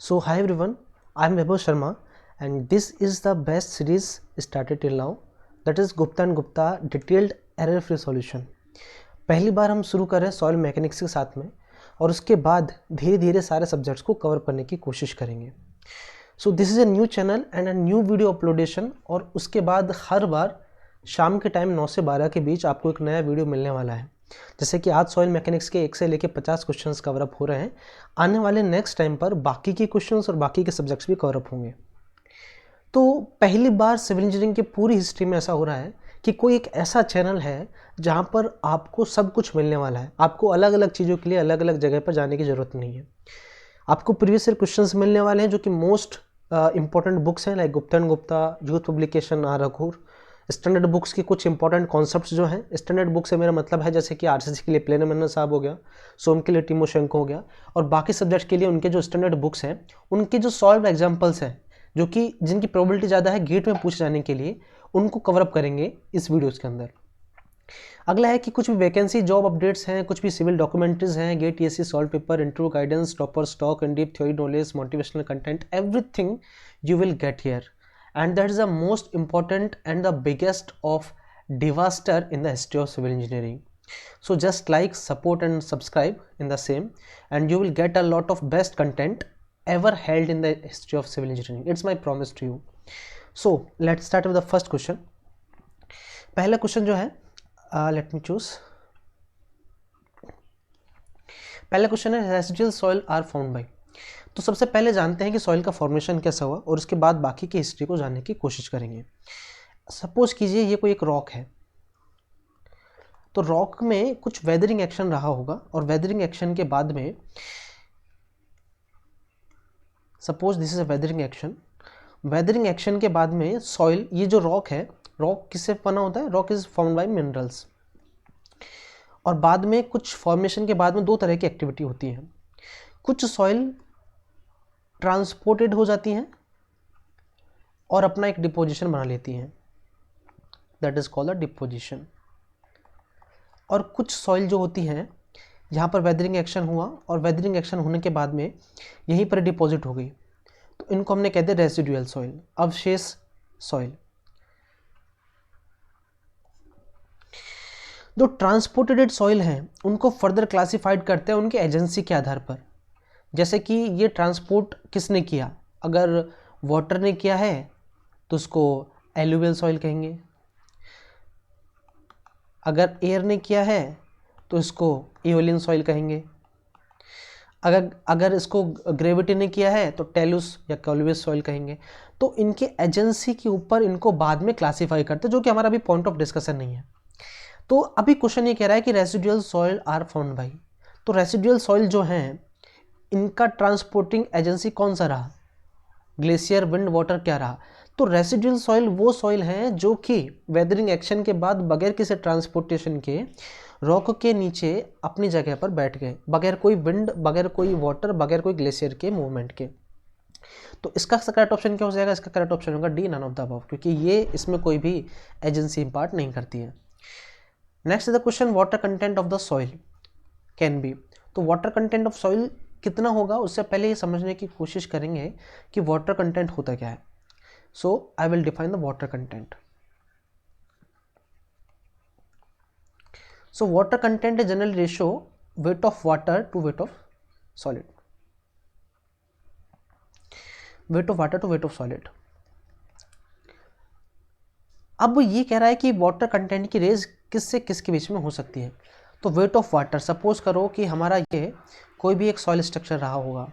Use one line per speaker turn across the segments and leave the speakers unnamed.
So hi everyone, I am Vaibhav Sharma and this is the best series started till now, that is Gupta and Gupta Detailed Error Free Solution। पहली बार हम शुरू कर रहे हैं soil mechanics के साथ में और उसके बाद धीरे धीरे सारे सब्जेक्ट्स को कवर करने की कोशिश करेंगे। So this is a new channel and a new video uploadation, और उसके बाद हर बार शाम के टाइम 9 से 12 के बीच आपको एक नया वीडियो मिलने वाला है। जैसे कि आज सॉइल मैकेनिक्स के 1 से लेकर 50 क्वेश्चंस कवर अप हो रहे हैं, आने वाले नेक्स्ट टाइम पर बाकी के क्वेश्चंस और बाकी के सब्जेक्ट्स भी कवर अप होंगे। तो पहली बार सिविल इंजीनियरिंग की पूरी हिस्ट्री में ऐसा हो रहा है कि कोई एक ऐसा चैनल है जहाँ पर आपको सब कुछ मिलने वाला है। आपको अलग अलग चीज़ों के लिए अलग अलग जगह पर जाने की ज़रूरत नहीं है। आपको प्रीवियस ईयर क्वेश्चंस मिलने वाले हैं जो कि मोस्ट इंपॉर्टेंट बुक्स हैं, like Gupta and Gupta, youth publication, R रघुर। स्टैंडर्ड बुक्स के कुछ इंपॉर्टेंट कॉन्सेप्ट्स जो हैं, स्टैंडर्ड बुक से मेरा मतलब है जैसे कि आरसीसी के लिए प्लेन मेनन साहब हो गया, सोम के लिए टिमोशेंको हो गया, और बाकी सब्जेक्ट के लिए उनके जो स्टैंडर्ड बुक्स हैं उनके जो सॉल्व एग्जाम्पल्स हैं जो कि जिनकी प्रोबेबिलिटी ज़्यादा है गेट में पूछे जाने के लिए, उनको कवर अप करेंगे इस वीडियोज़ के अंदर। अगला है कि कुछ भी वैकेंसी जॉब अपडेट्स हैं, कुछ भी सिविल डॉक्यूमेंट्रीज हैं, GATE TSC solve paper, interview guidance, topper stock, in deep theory knowledge, motivational content, everything you will get here, and that is the most important and the biggest of disaster in the history of civil engineering. So just like, support and subscribe in the same, and you will get a lot of best content ever held in the history of civil engineering. It's my promise to you. So let's start with the first question. पहला question जो है, let me choose. पहला question है residual soil are found by. तो सबसे पहले जानते हैं कि सॉइल का फॉर्मेशन कैसा हुआ और उसके बाद बाकी की हिस्ट्री को जानने की कोशिश करेंगे। सपोज कीजिए ये कोई एक रॉक है, तो रॉक में कुछ वेदरिंग एक्शन रहा होगा और वेदरिंग एक्शन के बाद में, suppose this is a weathering action, weathering action के बाद में सॉइल, ये जो रॉक है, रॉक किससे बना होता है? Rock is formed by minerals. और बाद में कुछ फॉर्मेशन के बाद में दो तरह की एक्टिविटी होती है। कुछ सॉइल ट्रांसपोर्टेड हो जाती हैं और अपना एक डिपोजिशन बना लेती हैं, that is called a deposition. और कुछ सॉइल जो होती हैं यहाँ पर वेदरिंग एक्शन हुआ और वेदरिंग एक्शन होने के बाद में यहीं पर डिपॉजिट हो गई, तो इनको हमने कहते हैं रेसिडुअल सॉइल, अवशेष सॉइल। जो ट्रांसपोर्टेड सॉइल हैं उनको फर्दर क्लासिफाइड करते हैं उनके एजेंसी के आधार पर। जैसे कि ये ट्रांसपोर्ट किसने किया, अगर वाटर ने किया है तो उसको एलुवियल सॉइल कहेंगे, अगर एयर ने किया है तो इसको एओलियन सॉइल कहेंगे, अगर इसको ग्रेविटी ने किया है तो टेलुस या कॉलुवस सॉइल कहेंगे। तो इनके एजेंसी के ऊपर इनको बाद में क्लासिफाई करते हैं, जो कि हमारा अभी पॉइंट ऑफ डिस्कशन नहीं है। तो अभी क्वेश्चन ये कह रहा है कि residual soil are found by. तो रेसिडुअल सॉइल जो हैं इनका ट्रांसपोर्टिंग एजेंसी कौन सा रहा? ग्लेशियर, विंड, वाटर क्या रहा? तो रेसिडुअल सॉइल वो सॉइल हैं जो कि वेदरिंग एक्शन के बाद बगैर किसी ट्रांसपोर्टेशन के रॉक के नीचे अपनी जगह पर बैठ गए, बगैर कोई विंड, बगैर कोई वाटर, बगैर कोई ग्लेशियर के मूवमेंट के। तो इसका करेक्ट ऑप्शन क्या हो जाएगा? इसका करेक्ट ऑप्शन होगा D, none of the above, क्योंकि ये इसमें कोई भी एजेंसी इम्पार्ट नहीं करती है। Next is the question, water content of the soil can be. तो वाटर कंटेंट ऑफ सॉइल कितना होगा, उससे पहले ये समझने की कोशिश करेंगे कि वाटर कंटेंट होता क्या है। So I will define the water content. So water content is general ratio weight of water to weight of solid, weight of water to weight of solid। अब ये कह रहा है कि वाटर कंटेंट की रेंज किससे किसके बीच में हो सकती है। तो वेट ऑफ वाटर, सपोज करो कि हमारा ये कोई भी एक सॉइल स्ट्रक्चर रहा होगा,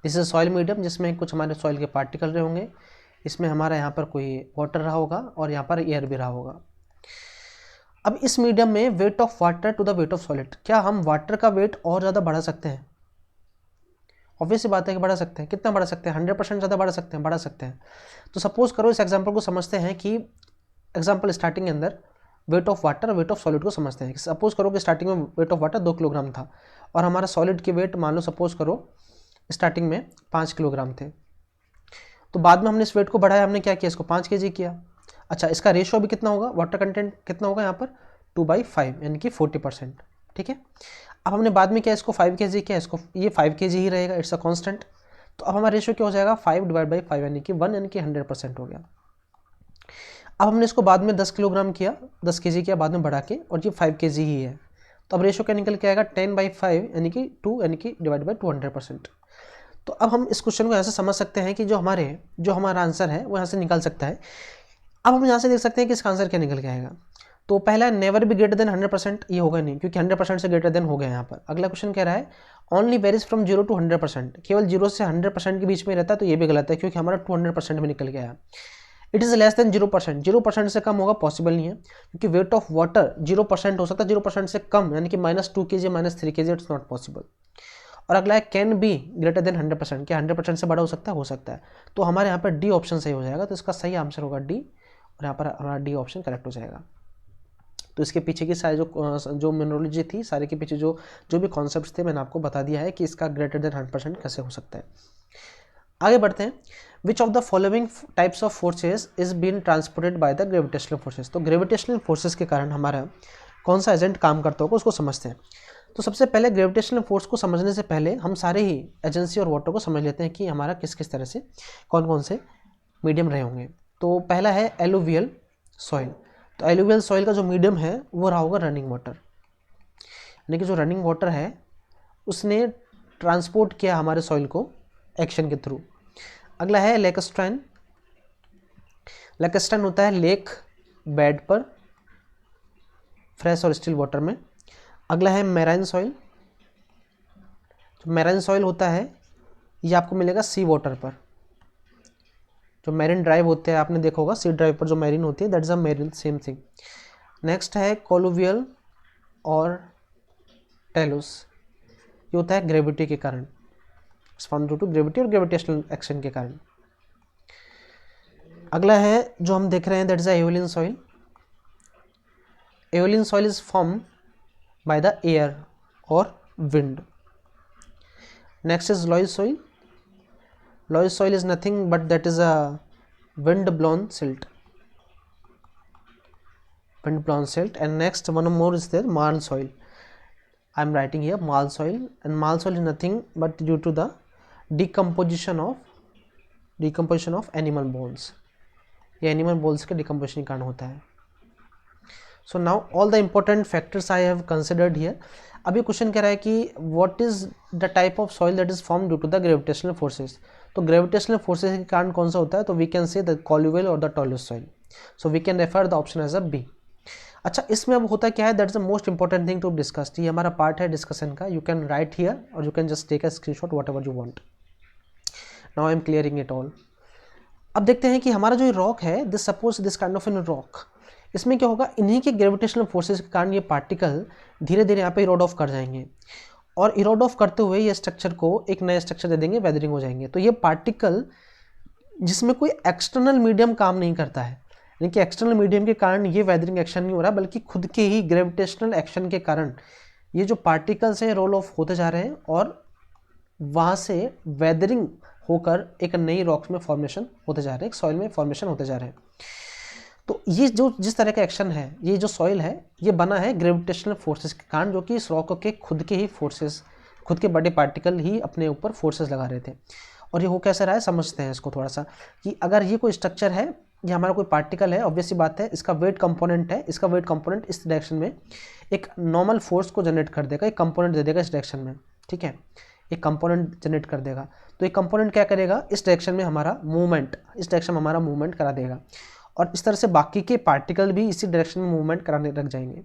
दिस इज सॉइल मीडियम जिसमें कुछ हमारे सॉइल के पार्टिकल रहे होंगे, इसमें हमारा यहाँ पर कोई वाटर रहा होगा और यहाँ पर एयर भी रहा होगा। अब इस मीडियम में weight of water to the weight of solid, क्या हम वाटर का वेट और ज़्यादा बढ़ा सकते हैं? ऑब्वियस सी बात है कि बढ़ा सकते हैं। कितना बढ़ा सकते हैं? 100% ज़्यादा बढ़ा सकते हैं, बढ़ा सकते हैं। तो सपोज करो इस एग्जाम्पल को समझते हैं कि एग्जाम्पल स्टार्टिंग के अंदर वेट ऑफ वाटर और वेट ऑफ सॉलिड को समझते हैं। सपोज करो कि स्टार्टिंग में वेट ऑफ वाटर 2 किलोग्राम था और हमारा सॉलिड के वेट मान लो सपोज करो स्टार्टिंग में 5 किलोग्राम थे। तो बाद में हमने इस वेट को बढ़ाया, हमने क्या किया, इसको 5 kg किया। अच्छा, इसका रेशियो भी कितना होगा, वाटर कंटेंट कितना होगा यहाँ पर 2/5, यानी कि 40%। ठीक है। अब हमने बाद में क्या इसको 5 kg किया, इसको ये 5 kg ही रहेगा, इट्स अ कांस्टेंट। तो अब हमारा रेशियो क्या हो जाएगा 5/5 यानी कि 1 यानी कि 100% हो गया। अब हमने इसको बाद में 10 किलोग्राम किया, 10 kg किया बाद में बढ़ा के, और ये 5 kg ही है। तो अब रेशियो क्या निकल के आएगा 10/5 यानी कि 2 यानी कि /200%। तो अब हम इस क्वेश्चन को यहाँ से समझ सकते हैं कि जो हमारा आंसर है वो यहाँ से निकल सकता है। अब हम यहाँ से देख सकते हैं कि इसका आंसर क्या निकल के आएगा। तो पहला नेवर बी ग्रेटर देन 100%, ये होगा नहीं क्योंकि 100% से ग्रेटर देन हो गया यहाँ पर। अगला क्वेश्चन कह रहा है ओनली वेरीज फ्रॉम 0 to 100%, केवल 0 से 100% के बीच में रहता है, तो ये भी गलत है क्योंकि हमारा 200% में निकल गया है। इट इज़ लेस देन 0%, 0% से कम होगा, पॉसिबल नहीं है क्योंकि वेट ऑफ वाटर 0% हो सकता है, 0% से कम यानी कि -2 kg -3 kg, it's not possible. और अगला है कैन बी ग्रेटर देन 100%, क्या 100% से बड़ा हो सकता है? हो सकता है। तो हमारे यहाँ पर डी ऑप्शन सही हो जाएगा, तो इसका सही आंसर होगा डी, और यहाँ पर हमारा डी ऑप्शन करेक्ट हो जाएगा। तो इसके पीछे की सारी जो मिनरोलॉजी थी, सारे के पीछे जो भी कॉन्सेप्ट्स थे, मैंने आपको बता दिया है कि इसका ग्रेटर देन 100% कैसे हो सकता है। आगे बढ़ते हैं। Which of the following types of forces is been transported by the gravitational forces. तो ग्रेविटेशनल फोर्सेज के कारण हमारा कौन सा एजेंट काम करता होगा उसको समझते हैं। तो सबसे पहले ग्रेविटेशनल फोर्स को समझने से पहले हम सारे ही एजेंसी और वाटर को समझ लेते हैं कि हमारा किस किस तरह से कौन कौन से मीडियम रहे होंगे। तो पहला है एलुवियल सॉइल। तो एलुवियल सॉइल का जो मीडियम है वो रहा होगा रनिंग वाटर, यानी कि जो रनिंग वाटर है उसने ट्रांसपोर्ट किया हमारे सॉइल को एक्शन के थ्रू। अगला है लेकस्ट्राइन। लेकस्ट्राइन होता है लेक बेड पर, फ्रेश और स्टिल वाटर में। अगला है मैराइन सॉइल। जो मैराइन सॉइल होता है ये आपको मिलेगा सी वाटर पर। जो मैरिन ड्राइव होते हैं आपने देखा होगा, सी ड्राइव पर जो मैरिन होती है, that is a marine, same thing. Next है कोलुवियल और टेलुस। ये होता है ग्रेविटी के कारण, ड्यू टू ग्रेविटी और ग्रेविटेशनल एक्शन के कारण। अगला है जो हम देख रहे हैं, that is a aeolian soil. Aeolian soil is form by the air और wind. Next is loess soil. Loess soil is nothing but that is a wind blown silt. Wind blown silt. And next one more is there, marl soil. I am writing here marl soil, and marl soil is nothing but due to the decomposition of animal bones. ये animal bones के decomposition के कारण होता है। So now all the important factors I have considered here. अभी question कह रहा है कि what is the type of soil that is formed due to the gravitational forces. तो ग्रेविटेशनल फोर्सेस के कारण कौन सा होता है? तो we can say the colluvial और the talus soil. So we can refer the option as a B. अच्छा, इसमें अब होता क्या है, that is the most important thing to discuss. ये हमारा पार्ट है डिस्कशन का। यू कैन राइट हियर और you can just take a screenshot whatever you want. Now I am clearing it all. अब देखते हैं कि हमारा जो रॉक है, this suppose this kind of in rock, इसमें क्या होगा, इन्हीं के ग्रेविटेशनल फोर्सेस के कारण ये पार्टिकल धीरे धीरे यहाँ पे इरोड ऑफ कर जाएंगे, और इरोड ऑफ करते हुए ये स्ट्रक्चर को एक नया स्ट्रक्चर दे देंगे, वेदरिंग हो जाएंगे। तो ये पार्टिकल जिसमें कोई एक्सटर्नल मीडियम काम नहीं करता है, यानी कि एक्सटर्नल मीडियम के कारण ये वेदरिंग एक्शन नहीं हो रहा, बल्कि खुद के ही ग्रेविटेशनल एक्शन के कारण ये जो पार्टिकल्स हैं रोल ऑफ होते जा रहे हैं, और वहाँ से वेदरिंग होकर एक नई रॉक्स में फॉर्मेशन होते जा रहे हैं, एक सॉइल में फॉर्मेशन होते जा रहे हैं। तो ये जो जिस तरह का एक्शन है, ये जो सॉइल है ये बना है ग्रेविटेशनल फोर्सेस के कारण, जो कि इस रॉक के खुद के ही फोर्सेस, खुद के बड़े पार्टिकल ही अपने ऊपर फोर्सेस लगा रहे थे। और ये हो कैसे रहा है समझते हैं इसको थोड़ा सा, कि अगर ये कोई स्ट्रक्चर है, ये हमारा कोई पार्टिकल है, ऑब्वियस सी बात है इसका वेट कंपोनेंट है, इसका वेट कंपोनेंट इस डायरेक्शन में एक नॉर्मल फोर्स को जनरेट कर देगा, एक कंपोनेंट दे देगा इस डायरेक्शन में, ठीक है, एक कंपोनेंट जनरेट कर देगा। तो एक कंपोनेंट क्या करेगा, इस डायरेक्शन में हमारा मूवमेंट, इस डायरेक्शन में हमारा मूवमेंट करा देगा, और इस तरह से बाकी के पार्टिकल भी इसी डायरेक्शन में मूवमेंट कराने लग जाएंगे।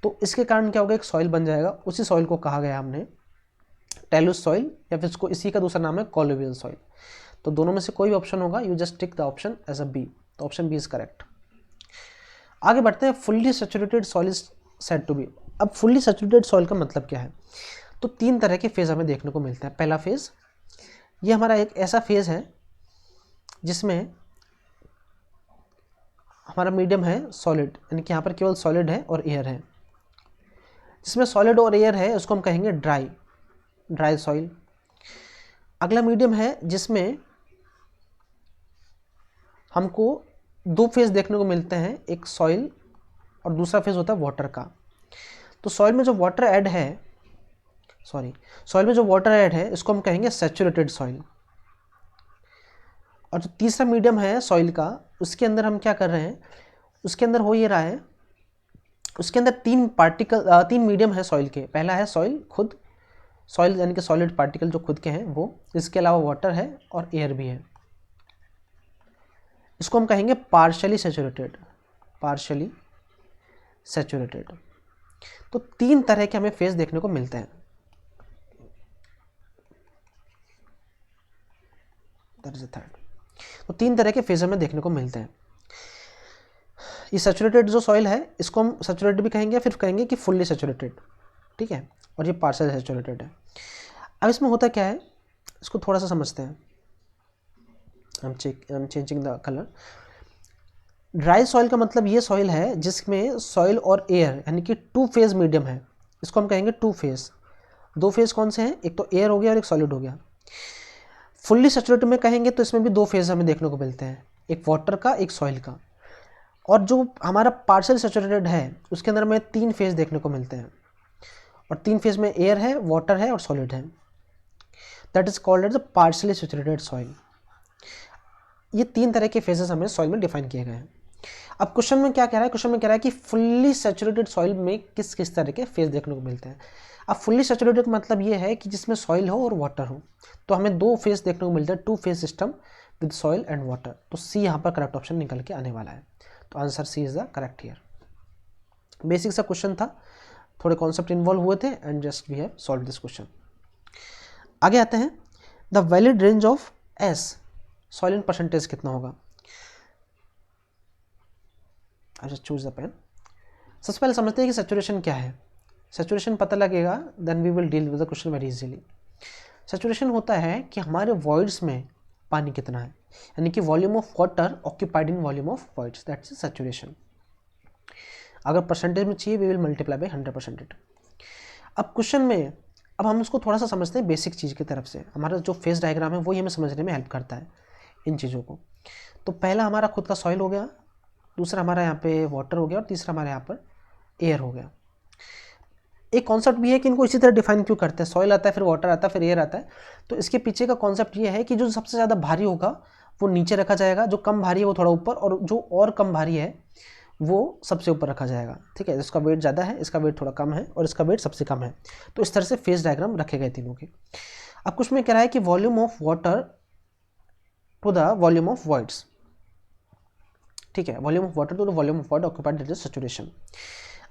तो इसके कारण क्या होगा, एक सॉइल बन जाएगा। उसी सॉइल को कहा गया हमने टेलुस सॉइल, या फिर इसको इसी का दूसरा नाम है कॉलुवियल सॉइल। तो दोनों में से कोई भी ऑप्शन होगा, you just tick the option as a B. तो ऑप्शन बी इज करेक्ट। आगे बढ़ते हैं। Fully saturated soil is said to be. अब फुल्ली सैचुरेटेड सॉइल का मतलब क्या है? तो तीन तरह के फेज हमें देखने को मिलते हैं। पहला फेज, ये हमारा एक ऐसा फेज है जिसमें हमारा मीडियम है सॉलिड, यानी कि यहाँ पर केवल सॉलिड है और एयर है। जिसमें सॉलिड और एयर है उसको हम कहेंगे ड्राई सॉइल। अगला मीडियम है जिसमें हमको दो फेज देखने को मिलते हैं, एक सॉइल और दूसरा फेज होता है वाटर का। तो सॉइल में जो वाटर ऐड है, सॉइल में जो वाटर ऐड है इसको हम कहेंगे सैचुरेटेड सॉइल। और जो तीसरा मीडियम है सॉइल का, उसके अंदर हम क्या कर रहे हैं, उसके अंदर हो ये रहा है, उसके अंदर तीन मीडियम है सॉइल के। पहला है सॉइल खुद, सॉइल यानी कि सॉलिड पार्टिकल जो खुद के हैं वो, इसके अलावा वाटर है और एयर भी है। इसको हम कहेंगे पार्शियली सैचुरेटेड, पार्शियली सैचुरेटेड। तो तीन तरह के हमें फेज देखने को मिलते हैं। तो तीन तरह के फेज हमें देखने को मिलते हैं। ये सैचुरेटेड जो सॉइल है इसको हम सैचुरेटेड भी कहेंगे, फिर कहेंगे कि फुल्ली सैचुरेटेड, ठीक है, और ये पार्शियल सैचुरेटेड है। अब इसमें होता क्या है, इसको थोड़ा सा समझते हैं। आई am changing the colour. Dry soil का मतलब ये सॉइल है जिसमें सॉइल और एयर यानी कि टू फेज मीडियम है, इसको हम कहेंगे टू फेज। दो फेज कौन से हैं, एक तो एयर हो गया और एक सॉलिड हो गया। फुल्ली सैचुरेटेड में कहेंगे तो इसमें भी दो फेज हमें देखने को मिलते हैं, एक वाटर का एक सॉइल का। और जो हमारा पार्शियल सैचुरेटेड है उसके अंदर हमें तीन फेज देखने को मिलते हैं, और तीन फेज में एयर है, वाटर है और सॉलिड है। That is called as the partially saturated soil. ये तीन तरह के फेजेस हमें सॉइल में डिफाइन किए गए हैं। अब क्वेश्चन में क्या कह रहा है, क्वेश्चन में कह रहा है कि फुल्ली सैचुरेटेड सॉइल में किस किस तरह के फेज देखने को मिलते हैं। अब फुल्ली सैचुरेटेड का मतलब ये है कि जिसमें सॉइल हो और वाटर हो, तो हमें दो फेज देखने को मिलते हैं, two phase system with soil and water. तो सी यहाँ पर करेक्ट ऑप्शन निकल के आने वाला है। तो answer C is the correct here. Basic सा क्वेश्चन था, थोड़े कॉन्सेप्ट इन्वॉल्व हुए थे and just we have solve this question. आगे आते हैं, the valid range of S soil in percentage कितना होगा। अच्छा, चूज द पेन। सबसे पहले समझते हैं कि सैचुरेशन क्या है। सैचुरेशन पता लगेगा then we will deal with the question very easily. Saturation होता है कि हमारे वॉइड्स में पानी कितना है, यानी कि volume of water occupied in volume of voids, that's saturation. अगर परसेंटेज में चाहिए वी विल मल्टीप्लाई बाई 100%। अब क्वेश्चन में, अब हम उसको थोड़ा सा समझते हैं बेसिक चीज़ की तरफ से। हमारा जो फेज डायग्राम है वही हमें समझने में हेल्प करता है इन चीज़ों को। तो पहला हमारा खुद का सॉइल हो गया, दूसरा हमारा यहाँ पे वाटर हो गया, और तीसरा हमारे यहाँ पर एयर हो गया। एक कॉन्सेप्ट भी है कि इनको इसी तरह डिफाइन क्यों करते हैं, सॉइल आता है फिर वाटर आता है फिर एयर आता है। तो इसके पीछे का कॉन्सेप्ट ये है कि जो सबसे ज़्यादा भारी होगा वो नीचे रखा जाएगा, जो कम भारी है वो थोड़ा ऊपर, और जो और कम भारी है वो सबसे ऊपर रखा जाएगा, ठीक है। इसका वेट ज़्यादा है, इसका वेट थोड़ा कम है, और इसका वेट सबसे कम है। तो इस तरह से फेज डायग्राम रखे गए तीनों के। अब कुछ में कह रहा है कि volume of water to the volume of voids, ठीक है, volume of water to the volume of water occupied that is saturation.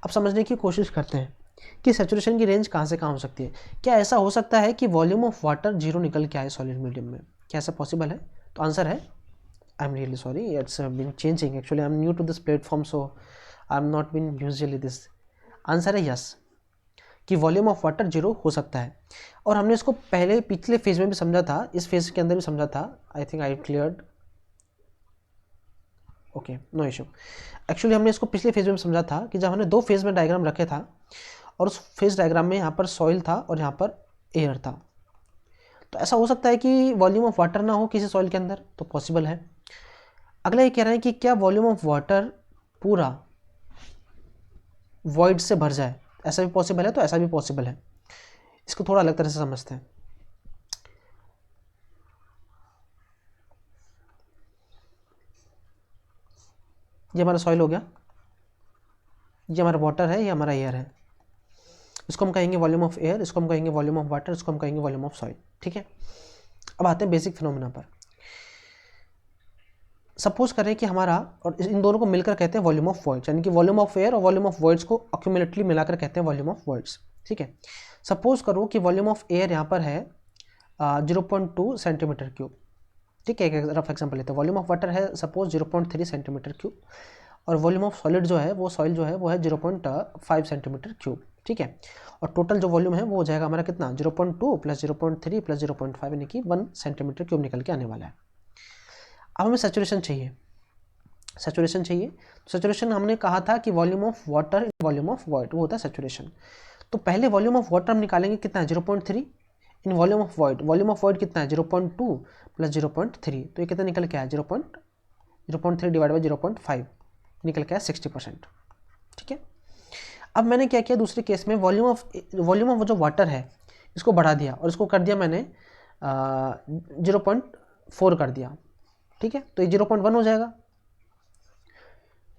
अब समझने की कोशिश करते हैं कि सैचुरेशन की रेंज कहाँ से कहाँ हो सकती है। क्या ऐसा हो सकता है कि वॉल्यूम ऑफ वाटर जीरो निकल के आए सॉलिड मीडियम में, क्या ऐसा पॉसिबल है। तो आंसर है, I am really sorry, it's been changing actually, I am new to this platform so I am not been usually this. Answer है यस, कि वॉल्यूम ऑफ वाटर जीरो हो सकता है। और हमने इसको पहले पिछले फेज में भी समझा था, इस फेज के अंदर भी समझा था। I think I cleared, okay, no issue. Actually हमने इसको पिछले फेज में समझा था कि जब हमने दो फेज में डायग्राम रखे था, और उस फेज डायग्राम में यहाँ पर सॉइल था और यहाँ पर एयर था। तो ऐसा हो सकता है कि वॉल्यूम ऑफ वाटर ना हो किसी सॉइल के अंदर, तो पॉसिबल है। अगला ये कह रहे हैं कि क्या वॉल्यूम ऑफ वाटर पूरा वॉइड से भर जाए, ऐसा भी पॉसिबल है। तो ऐसा भी पॉसिबल है। इसको थोड़ा अलग तरह से समझते हैं। ये हमारा सॉइल हो गया, ये हमारा वाटर है, ये हमारा एयर है। इसको हम कहेंगे वॉल्यूम ऑफ एयर, इसको हम कहेंगे वॉल्यूम ऑफ वाटर, इसको हम कहेंगे वॉल्यूम ऑफ सॉइल, ठीक है। अब आते हैं बेसिक फिनोमेना पर। सपोज करें कि हमारा, और इन दोनों को मिलकर कहते हैं वॉल्यूम ऑफ वॉइड्स, यानी कि वॉल्यूम ऑफ एयर और वॉल्यूम ऑफ वॉइड्स को अक्यूमुलेटली मिलाकर कहते हैं वॉल्यूम ऑफ वॉइड्स, ठीक है। सपोज करो कि वॉल्यूम ऑफ एयर यहाँ पर है 0.2 सेंटीमीटर क्यूब, ठीक है। एक रफ एग्जाम्पल लेते हैं। वॉल्यूम ऑफ वाटर है सपोज 0.3 सेंटीमीटर क्यूब, और वॉल्यूम ऑफ सॉलिड जो है वो सॉइल जो है वो है 0.5 सेंटीमीटर क्यूब, ठीक है। और टोटल जो वॉल्यूम है वो हो जाएगा हमारा कितना, 0.2 प्लस 0.3 प्लस 0.5 यानी कि 1 सेंटीमीटर क्यूब निकल के आने वाला है। अब हमें सैचुरेशन चाहिए, सैचुरेशन चाहिए। तो सैचुरेशन हमने कहा था कि volume of water in volume of void, वो होता है सैचुरेशन। तो पहले वॉल्यूम ऑफ वाटर हम निकालेंगे कितना है 0.3 इन volume of void. Volume of void कितना है 0.2 प्लस 0.3, तो ये कितना निकल के आया 0.3 डिवाइड बाई 0.5 निकल के आया 60%, ठीक है। अब मैंने क्या किया दूसरे केस में, वॉल्यूम ऑफ जो वाटर है इसको बढ़ा दिया और इसको कर दिया मैंने 0.4 कर दिया, ठीक है। तो ये 0.1 हो जाएगा,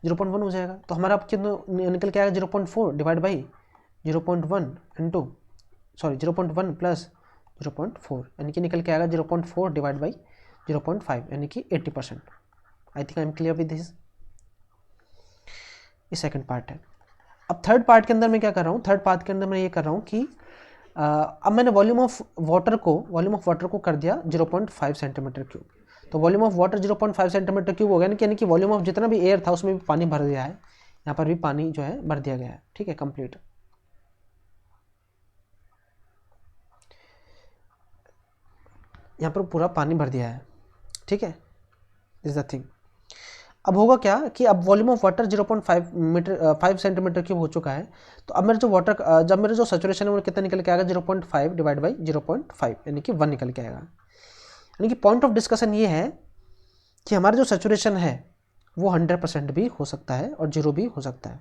0.1 हो जाएगा। तो हमारा अब कितना निकल के आएगा, 0.4 डिवाइड बाई 0.1 इंटू 0.1 प्लस 0.4, यानी कि निकल के आएगा 0.4 डिवाइड बाई 0.5, यानी कि 80%। आई think I am clear with this. ये सेकंड पार्ट है। अब थर्ड पार्ट के अंदर मैं क्या कर रहा हूँ, थर्ड पार्ट के अंदर मैं ये कर रहा हूँ कि अब मैंने वॉल्यूम ऑफ वाटर को कर दिया 0.5 सेंटीमीटर क्यूब। तो volume of water 0.5 centimetre cube हो गया, यानी कि वॉल्यूम ऑफ जितना भी एयर था उसमें भी पानी भर दिया है, यहाँ पर भी पानी जो है भर दिया गया है, ठीक है, कंप्लीट। यहाँ पर पूरा पानी भर दिया है, ठीक है, दिस द थिंग। अब होगा क्या कि अब volume of water 5 centimetre cube हो चुका है। तो अब मेरे जो वाटर जब मेरे जो सैचुरेशन है वो कितना निकल के आएगा, 0.5 डिवाइड बाई 0.5, यानी कि 1 निकल के आएगा। यानी कि पॉइंट ऑफ डिस्कशन ये है कि हमारा जो सैचुरेशन है वो 100% भी हो सकता है और 0 भी हो सकता है,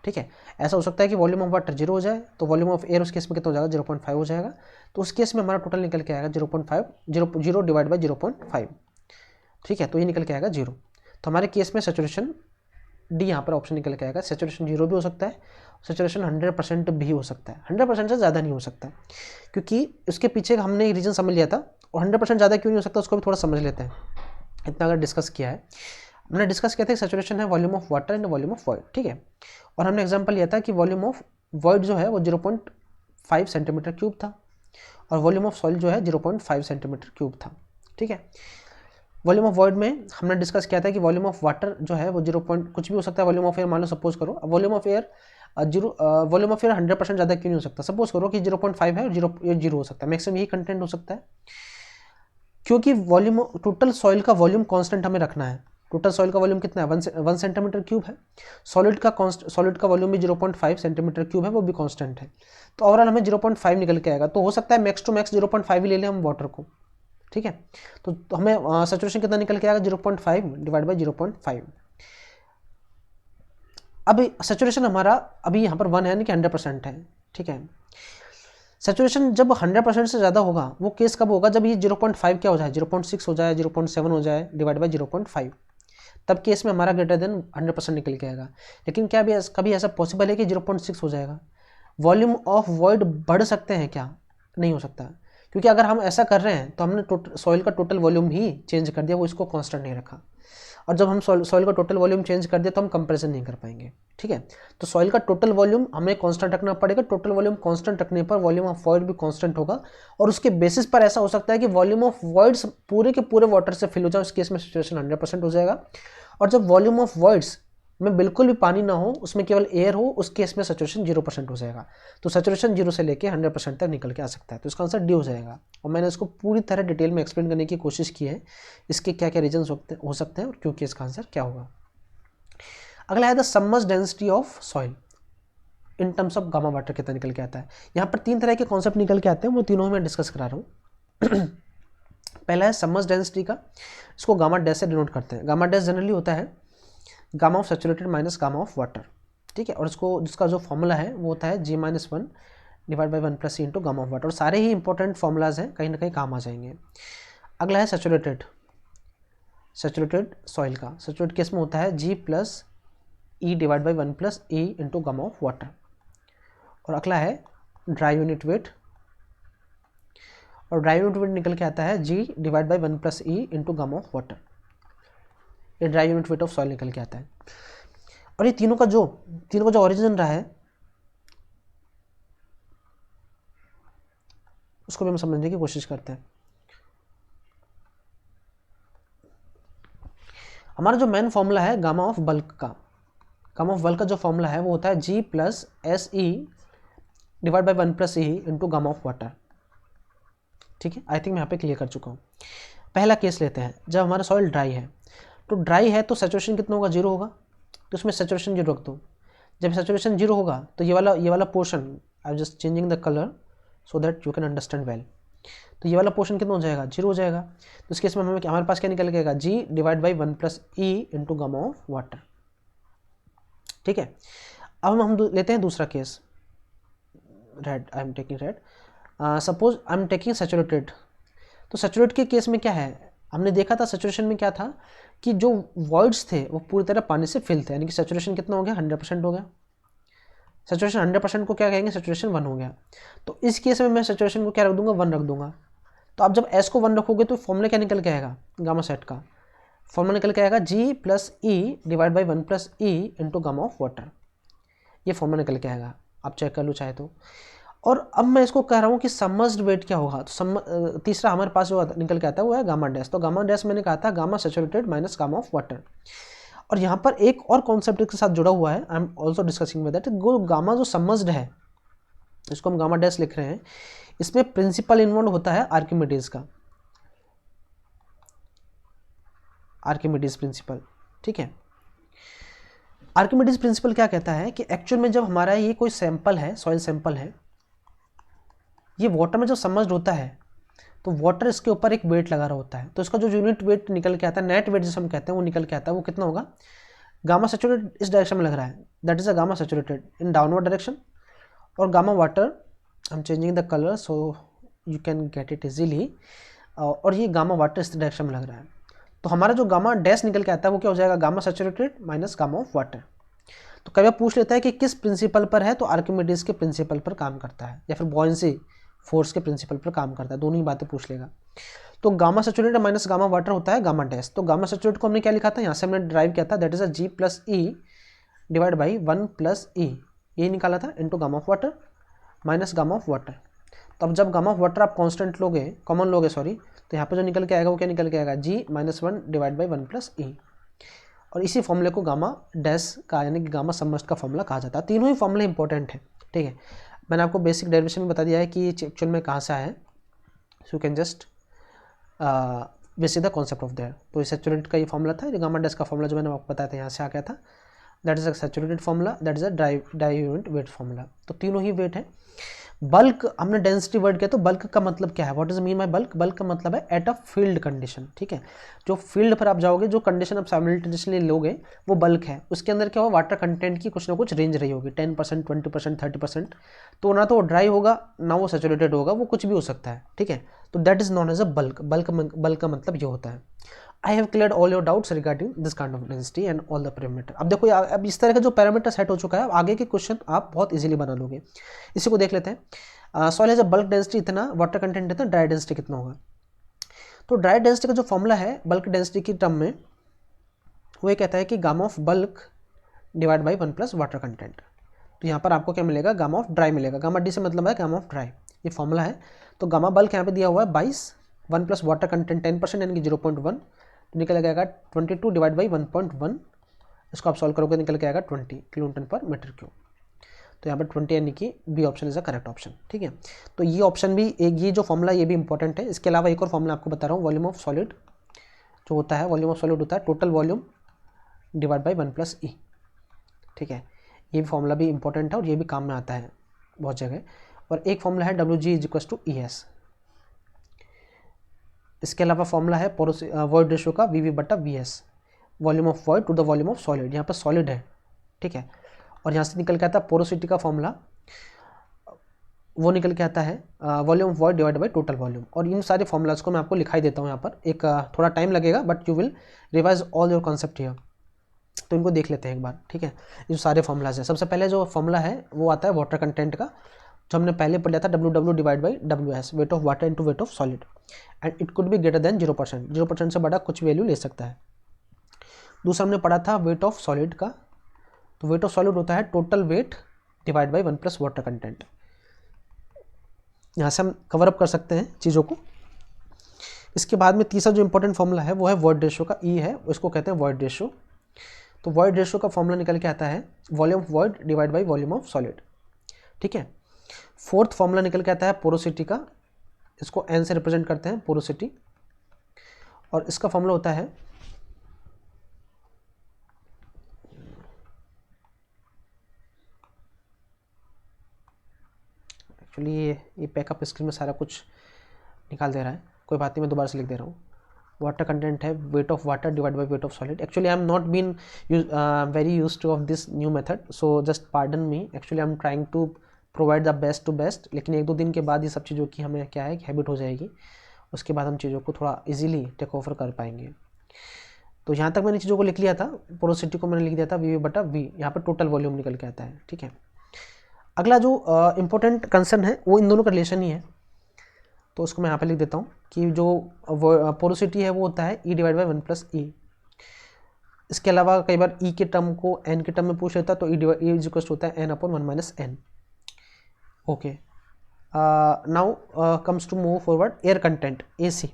ठीक है। ऐसा हो सकता है कि वॉल्यूम ऑफ वाटर 0 हो जाए तो वॉल्यूम ऑफ एयर उस केस में कितना हो जाएगा, 0.5 हो जाएगा। तो उस केस में हमारा टोटल निकल के आएगा 0 डिवाइड बाई 0.5, ठीक है। तो ये निकल के आएगा 0। तो हमारे केस में सैचुरेशन डी यहाँ पर ऑप्शन निकल के आएगा। सैचुरेशन 0 भी हो सकता है, सैचुरेशन 100% भी हो सकता है। 100% से ज़्यादा नहीं हो सकता, क्योंकि उसके पीछे हमने रीजन समझ लिया था। और 100% ज़्यादा क्यों नहीं हो सकता उसको भी थोड़ा समझ लेते हैं। इतना अगर डिस्कस किया है, हमने डिस्कस किया था कि सैचुरेशन है volume of water and volume of void, ठीक है। और हमने एग्जाम्पल लिया था कि वॉल्यूम ऑफ वॉइड जो है वो 0.5 सेंटीमीटर क्यूब था और वॉल्यूम ऑफ सॉइल जो है 0.5 सेंटीमीटर क्यूब था, ठीक है। वॉल्यूम ऑफ वॉइड में हमने डिस्कस किया था कि वॉल्यूम ऑफ वाटर जो है वो 0. कुछ भी हो सकता है। वॉल्यूम ऑफ एयर मान लो सपोज करो, वॉल्यूम ऑफ एयर 100% ज़्यादा क्यों नहीं हो सकता। सपोज करो कि 0.5 है और 0 हो सकता है, मैक्सिमम यही कंटेंट हो सकता है, क्योंकि वॉल्यूम टोटल सॉइल का वॉल्यूम कांस्टेंट हमें रखना है। टोटल सॉइल का वॉल्यूम कितना है, 1 सेंटीमीटर क्यूब है। सॉलिड का वॉल्यूम भी 0.5 सेंटीमीटर क्यूब है, वो भी कांस्टेंट है। तो ओवरऑल हमें 0.5 निकल के आएगा। तो हो सकता है मैक्स टू मैक्स 0.5 ही ले लें हम वाटर को, ठीक है। तो हमें सैचुरेशन कितना निकल के आएगा, 0.5 डिवाइड बाई 0.5। अब सैचुरेशन हमारा अभी यहाँ पर 1 है, यानी कि 100% है, ठीक है। सैचुरेशन जब 100% से ज़्यादा होगा वो केस कब होगा, जब ये 0.5 क्या हो जाए, 0.6 हो जाए, 0.7 हो जाए डिवाइड बाई 0.5, तब केस में हमारा ग्रेटर देन 100% निकल के आएगा। लेकिन क्या भी कभी ऐसा पॉसिबल है कि 0.6 हो जाएगा। वॉल्यूम ऑफ वॉइड बढ़ सकते हैं क्या, नहीं हो सकता, क्योंकि अगर हम ऐसा कर रहे हैं तो हमने सॉइल का टोटल वॉल्यूम ही चेंज कर दिया, वो इसको कांस्टेंट नहीं रखा। और जब हम सॉइल का टोटल वॉल्यूम चेंज कर दिया तो हम कंपैरिजन नहीं कर पाएंगे, ठीक है। तो सॉइल का टोटल वॉल्यूम हमें कांस्टेंट रखना पड़ेगा। टोटल वॉल्यूम कांस्टेंट रखने पर वॉल्यूम ऑफ वॉइड भी कांस्टेंट होगा, और उसके बेसिस पर ऐसा हो सकता है कि वॉल्यूम ऑफ वॉइड्स पूरे के पूरे वाटर से फिल हो जाए। उस केस में सिचुएशन 100% हो जाएगा। और जब वॉल्यूम ऑफ वॉइड्स में बिल्कुल भी पानी ना हो, उसमें केवल एयर हो, उस केस में सैचुरेशन 0% हो जाएगा। तो सैचुरेशन 0 से लेके 100% तक निकल के आ सकता है। तो इसका आंसर डी हो जाएगा। और मैंने इसको पूरी तरह डिटेल में एक्सप्लेन करने की कोशिश की है, इसके क्या क्या रीजन्स हो सकते हैं और क्योंकि इसका आंसर क्या होगा। अगला है the submerged density of soil in terms of gamma water कितना निकल के आता है। यहाँ पर 3 तरह के कॉन्सेप्ट निकल के आते हैं, वो तीनों मैं डिस्कस करा रहा हूँ। पहला है सबमर्ज्ड डेंसिटी का, इसको गामा डैश से डिनोट करते हैं। गामा डैश जनरली होता है gamma of saturated minus gamma of water, ठीक है। और इसको जिसका जो फॉर्मूला है वो होता है G-1 divide by 1 plus C into gamma of water. और सारे ही इंपॉर्टेंट फॉर्मूलाज हैं, कहीं ना कहीं काम आ जाएंगे। अगला है सैचुरेटेड सॉइल का। सैचुरेटेड केस में होता है G plus E divide by 1 plus E into gamma of water. और अगला है ड्राई यूनिट वेट, और ड्राई यूनिट वेट निकल के आता है G divide by 1 plus E into gamma of water. ये dry unit weight of soil निकल के आता है। और ये तीनों का जो ओरिजिन रहा है उसको भी हम समझने की कोशिश करते हैं। हमारा जो मेन फॉर्मूला है गामा ऑफ बल्क का जो फॉर्मूला है वो होता है G plus SE divide by 1 plus E into gamma of water, ठीक है। आई थिंक मैं यहाँ पे क्लियर कर चुका हूँ। पहला केस लेते हैं, जब हमारा सॉइल ड्राई है, तो ड्राई है तो सैचुरेशन कितना होगा, 0 होगा। तो उसमें सैचुरेशन 0 रख दो। जब सैचुरेशन 0 होगा तो ये वाला portion, I am just changing the colour so that you can understand well. तो ये वाला पोर्शन कितना हो जाएगा, 0 हो जाएगा। तो इस केस में हमारे पास क्या निकल के आएगा, G divide by 1 plus E into gamma of water, ठीक है। अब हम लेते हैं दूसरा case, red, I am taking red. Suppose I am taking saturated. तो सैचुरेट के केस में क्या है, हमने देखा था सैचुरेशन में क्या था कि जो वॉइड्स थे वो पूरी तरह पानी से फिल थे, यानी कि सैचुरेशन कितना हो गया, 100% हो गया। सैचुरेशन 100% को क्या कहेंगे, सैचुरेशन 1 हो गया। तो इस केस में मैं सैचुरेशन को क्या रख दूंगा, 1 रख दूंगा। तो आप जब एस को 1 रखोगे तो फॉर्मूला क्या निकल के आएगा, गामा सेट का फॉर्मूला निकल के आएगा G plus e divide by 1 plus E into gamma of water. ये फॉर्मूला निकल के आएगा, आप चेक कर लो चाहे तो। और अब मैं इसको कह रहा हूँ कि सबमर्ज्ड वेट क्या होगा, तो तीसरा हमारे पास जो निकल के आता है वो है गामा डैश। तो गामा डैश मैंने कहा था gamma saturated minus gamma of water. और यहाँ पर एक और कॉन्सेप्ट के साथ जुड़ा हुआ है, I am also discussing with that. Gamma जो सबमर्ज्ड है, इसको हम गामा डैश लिख रहे हैं, इसमें प्रिंसिपल इन्वॉल्व होता है आर्किमिडीज का, आर्किमिडीज प्रिंसिपल। ठीक है, आर्किमिडीज प्रिंसिपल क्या कहता है कि एक्चुअल में जब हमारा ये कोई सैंपल है, सॉइल सैंपल है, ये वाटर में जब सबमर्ज्ड होता है तो वाटर इसके ऊपर एक वेट लगा रहा होता है, तो इसका जो यूनिट वेट निकल के आता है, नेट वेट जिसे हम कहते हैं, वो निकल के आता है, वो कितना होगा, गामा सैचुरेटेड इस डायरेक्शन में लग रहा है, that is a gamma saturated in downward direction. और gamma water, I am changing the colour so you can get it easily, और ये गामा वाटर इस डायरेक्शन में लग रहा है। तो हमारा जो गामा डैश निकल के आता है वो क्या हो जाएगा, gamma saturated minus gamma of water. तो कई बार पूछ लेता है कि किस प्रिंसिपल पर है, तो आर्किमिडीज के प्रिंसिपल पर काम करता है, या फिर बॉयंसी फोर्स के प्रिंसिपल पर काम करता है, दोनों ही बातें पूछ लेगा। तो gamma saturated minus gamma water होता है गामा डैश। तो गामा सैचुरेटेड को हमने क्या लिखा था, यहाँ से हमने ड्राइव किया था, that is a G plus e divide by 1 plus e, यही निकाला था, into gamma of water minus gamma of water. तो अब जब गामा ऑफ वाटर आप कॉन्स्टेंट लोगे, कॉमन लोगे सॉरी, तो यहाँ पर जो निकल के आएगा वो क्या निकल के आएगा, G minus 1 divide by 1 plus e. और इसी फॉर्मूले को गामा डैश का यानी कि गामा सबमर्ज्ड का फॉर्मूला कहा जाता है। तीनों ही फॉर्मूले इंपॉर्टेंट है। ठीक है, मैंने आपको बेसिक डेरिवेशन में बता दिया है कि एक्चुअल में कहाँ से आया है, सो you can just basic the concept of that. तो ये सैचुरेटेड का ये फॉर्मूला था, ये गामा डैश का फॉर्मूला जो मैंने आपको बताया था यहाँ से आ गया था, that is a saturated formula, that is a dry unit wait formula. तो तीनों ही वेट है। बल्क हमने डेंसिटी वर्ड किया, तो बल्क का मतलब क्या है, what is mean by bulk, bulk का मतलब है एट अ फील्ड कंडीशन। ठीक है, जो फील्ड पर आप जाओगे, जो कंडीशन आप साइमल्टेनियसली लोगे वो बल्क है। उसके अंदर क्या होगा, वाटर कंटेंट की कुछ ना कुछ रेंज रही होगी, 10%, 20%, 30%। तो ना तो वो ड्राई होगा ना वो सैचुरेटेड होगा, वो कुछ भी हो सकता है। ठीक है, तो that is known as a bulk. Bulk का मतलब ये होता है। I have clear all your doubts regarding this kind of density and all the parameter. अब देखो, अब इस तरह का जो पैरामीटर सेट हो चुका है, अब आगे के क्वेश्चन आप बहुत इजीली बना लोगे। इसी को देख लेते हैं। सॉइल है जब बल्क डेंसिटी इतना, वाटर कंटेंट इतना, ड्राई डेंसिटी कितना होगा। तो ड्राई डेंसिटी का जो फॉर्मूला है बल्क डेंसिटी की टर्म में, वो ये कहता है कि gamma of bulk divide by 1 plus water content. तो यहाँ पर आपको क्या मिलेगा, गामा ऑफ ड्राई मिलेगा। गामा डी से मतलब है गामा ऑफ ड्राई, ये फॉर्मूला है। तो गामा बल्क यहाँ पे दिया हुआ है 22, 1 प्लस वाटर कंटेंट 10% यानी कि 0.1, तो निकल जाएगा 22 डिवाइड बाई 1.1। इसको आप सॉल्व करोगे निकल के आएगा 20 kilo newton per metre cube. तो यहाँ पर 20 यानी कि B option is a correct option. ठीक है, तो ये ऑप्शन भी एक, ये जो फॉर्मूला ये भी इंपॉर्टेंट है। इसके अलावा एक और फॉर्मूला आपको बता रहा हूँ, वॉल्यूम ऑफ सॉलिड जो होता है, वॉल्यूम ऑफ सॉलिड होता है total volume divide by 1 plus e. ठीक है, ये भी फॉर्मूला भी इंपॉर्टेंट है और ये भी काम में आता है बहुत जगह। और एक फॉर्मूला है WG is equal to ES। इसके अलावा फॉर्मूला है वॉइड रेशियो का VV बटा VS, volume of void to the volume of solid. यहाँ पर सॉलिड है। ठीक है, और यहाँ से निकल के आता है पोरोसिटी का फॉर्मूला, वो निकल के आता है volume of void divide by total volume. और इन सारे फॉर्मूलाज को मैं आपको लिखाई देता हूँ यहाँ पर, एक थोड़ा टाइम लगेगा but you will revise all your concept here. तो इनको देख लेते हैं एक बार। ठीक है, ये सारे फॉर्मूलाज हैं। सबसे पहले जो फॉर्मूला है वो आता है वाटर कंटेंट का, जो हमने पहले पढ़ लिया था, WW divide by WS, wait of water into weight of solid, and it could be greater than 0%। 0% से बड़ा कुछ वैल्यू ले सकता है। दूसरा हमने पढ़ा था वेट ऑफ सॉलिड का, तो वेट ऑफ सॉलिड होता है total weight divide by 1 plus water content. यहाँ से हम कवर अप कर सकते हैं चीज़ों को। इसके बाद में तीसरा जो इंपॉर्टेंट फॉर्मूला है वो है वॉइड रेशियो का, E है, इसको कहते हैं वॉइड रेशियो। तो वॉइड रेशियो का फॉर्मूला निकल के आता है volume of void divide by volume of solid. ठीक है, फोर्थ फॉर्मूला निकल के आता है पोरोसिटी का, इसको N से रिप्रेजेंट करते हैं पोरोसिटी, और इसका फॉर्मूला होता है एक्चुअली ये पैकअप स्क्रीन में सारा कुछ निकाल दे रहा है, कोई बात नहीं, मैं दोबारा से लिख दे रहा हूँ। वाटर कंटेंट है weight of water divide by weight of solid. Actually I am not been very use to of this new method, so just pardon me. Actually I am trying to provide the best to best, लेकिन 1-2 दिन के बाद ये सब चीज़ों की हमें क्या है हैबिट हो जाएगी, उसके बाद हम चीज़ों को थोड़ा इजीली टेक ओवर कर पाएंगे. तो यहाँ तक मैंने चीज़ों को लिख लिया था. पोरोसिटी को मैंने लिख दिया था वी बटा वी. यहाँ पर टोटल वॉल्यूम निकल के आता है. ठीक है, अगला जो इम्पोर्टेंट कंसर्न है वो इन दोनों का रिलेशन ही है, तो उसको मैं यहाँ पे लिख देता हूँ कि जो पोरोसिटी है वो होता है ई डिवाइड बाई 1+E. इसके अलावा कई बार ई के टर्म को एन के टर्म में पूछ लेता है, तो ई इज इक्वल होता है n/1 - n. Okay, now comes to move forward. Air content AC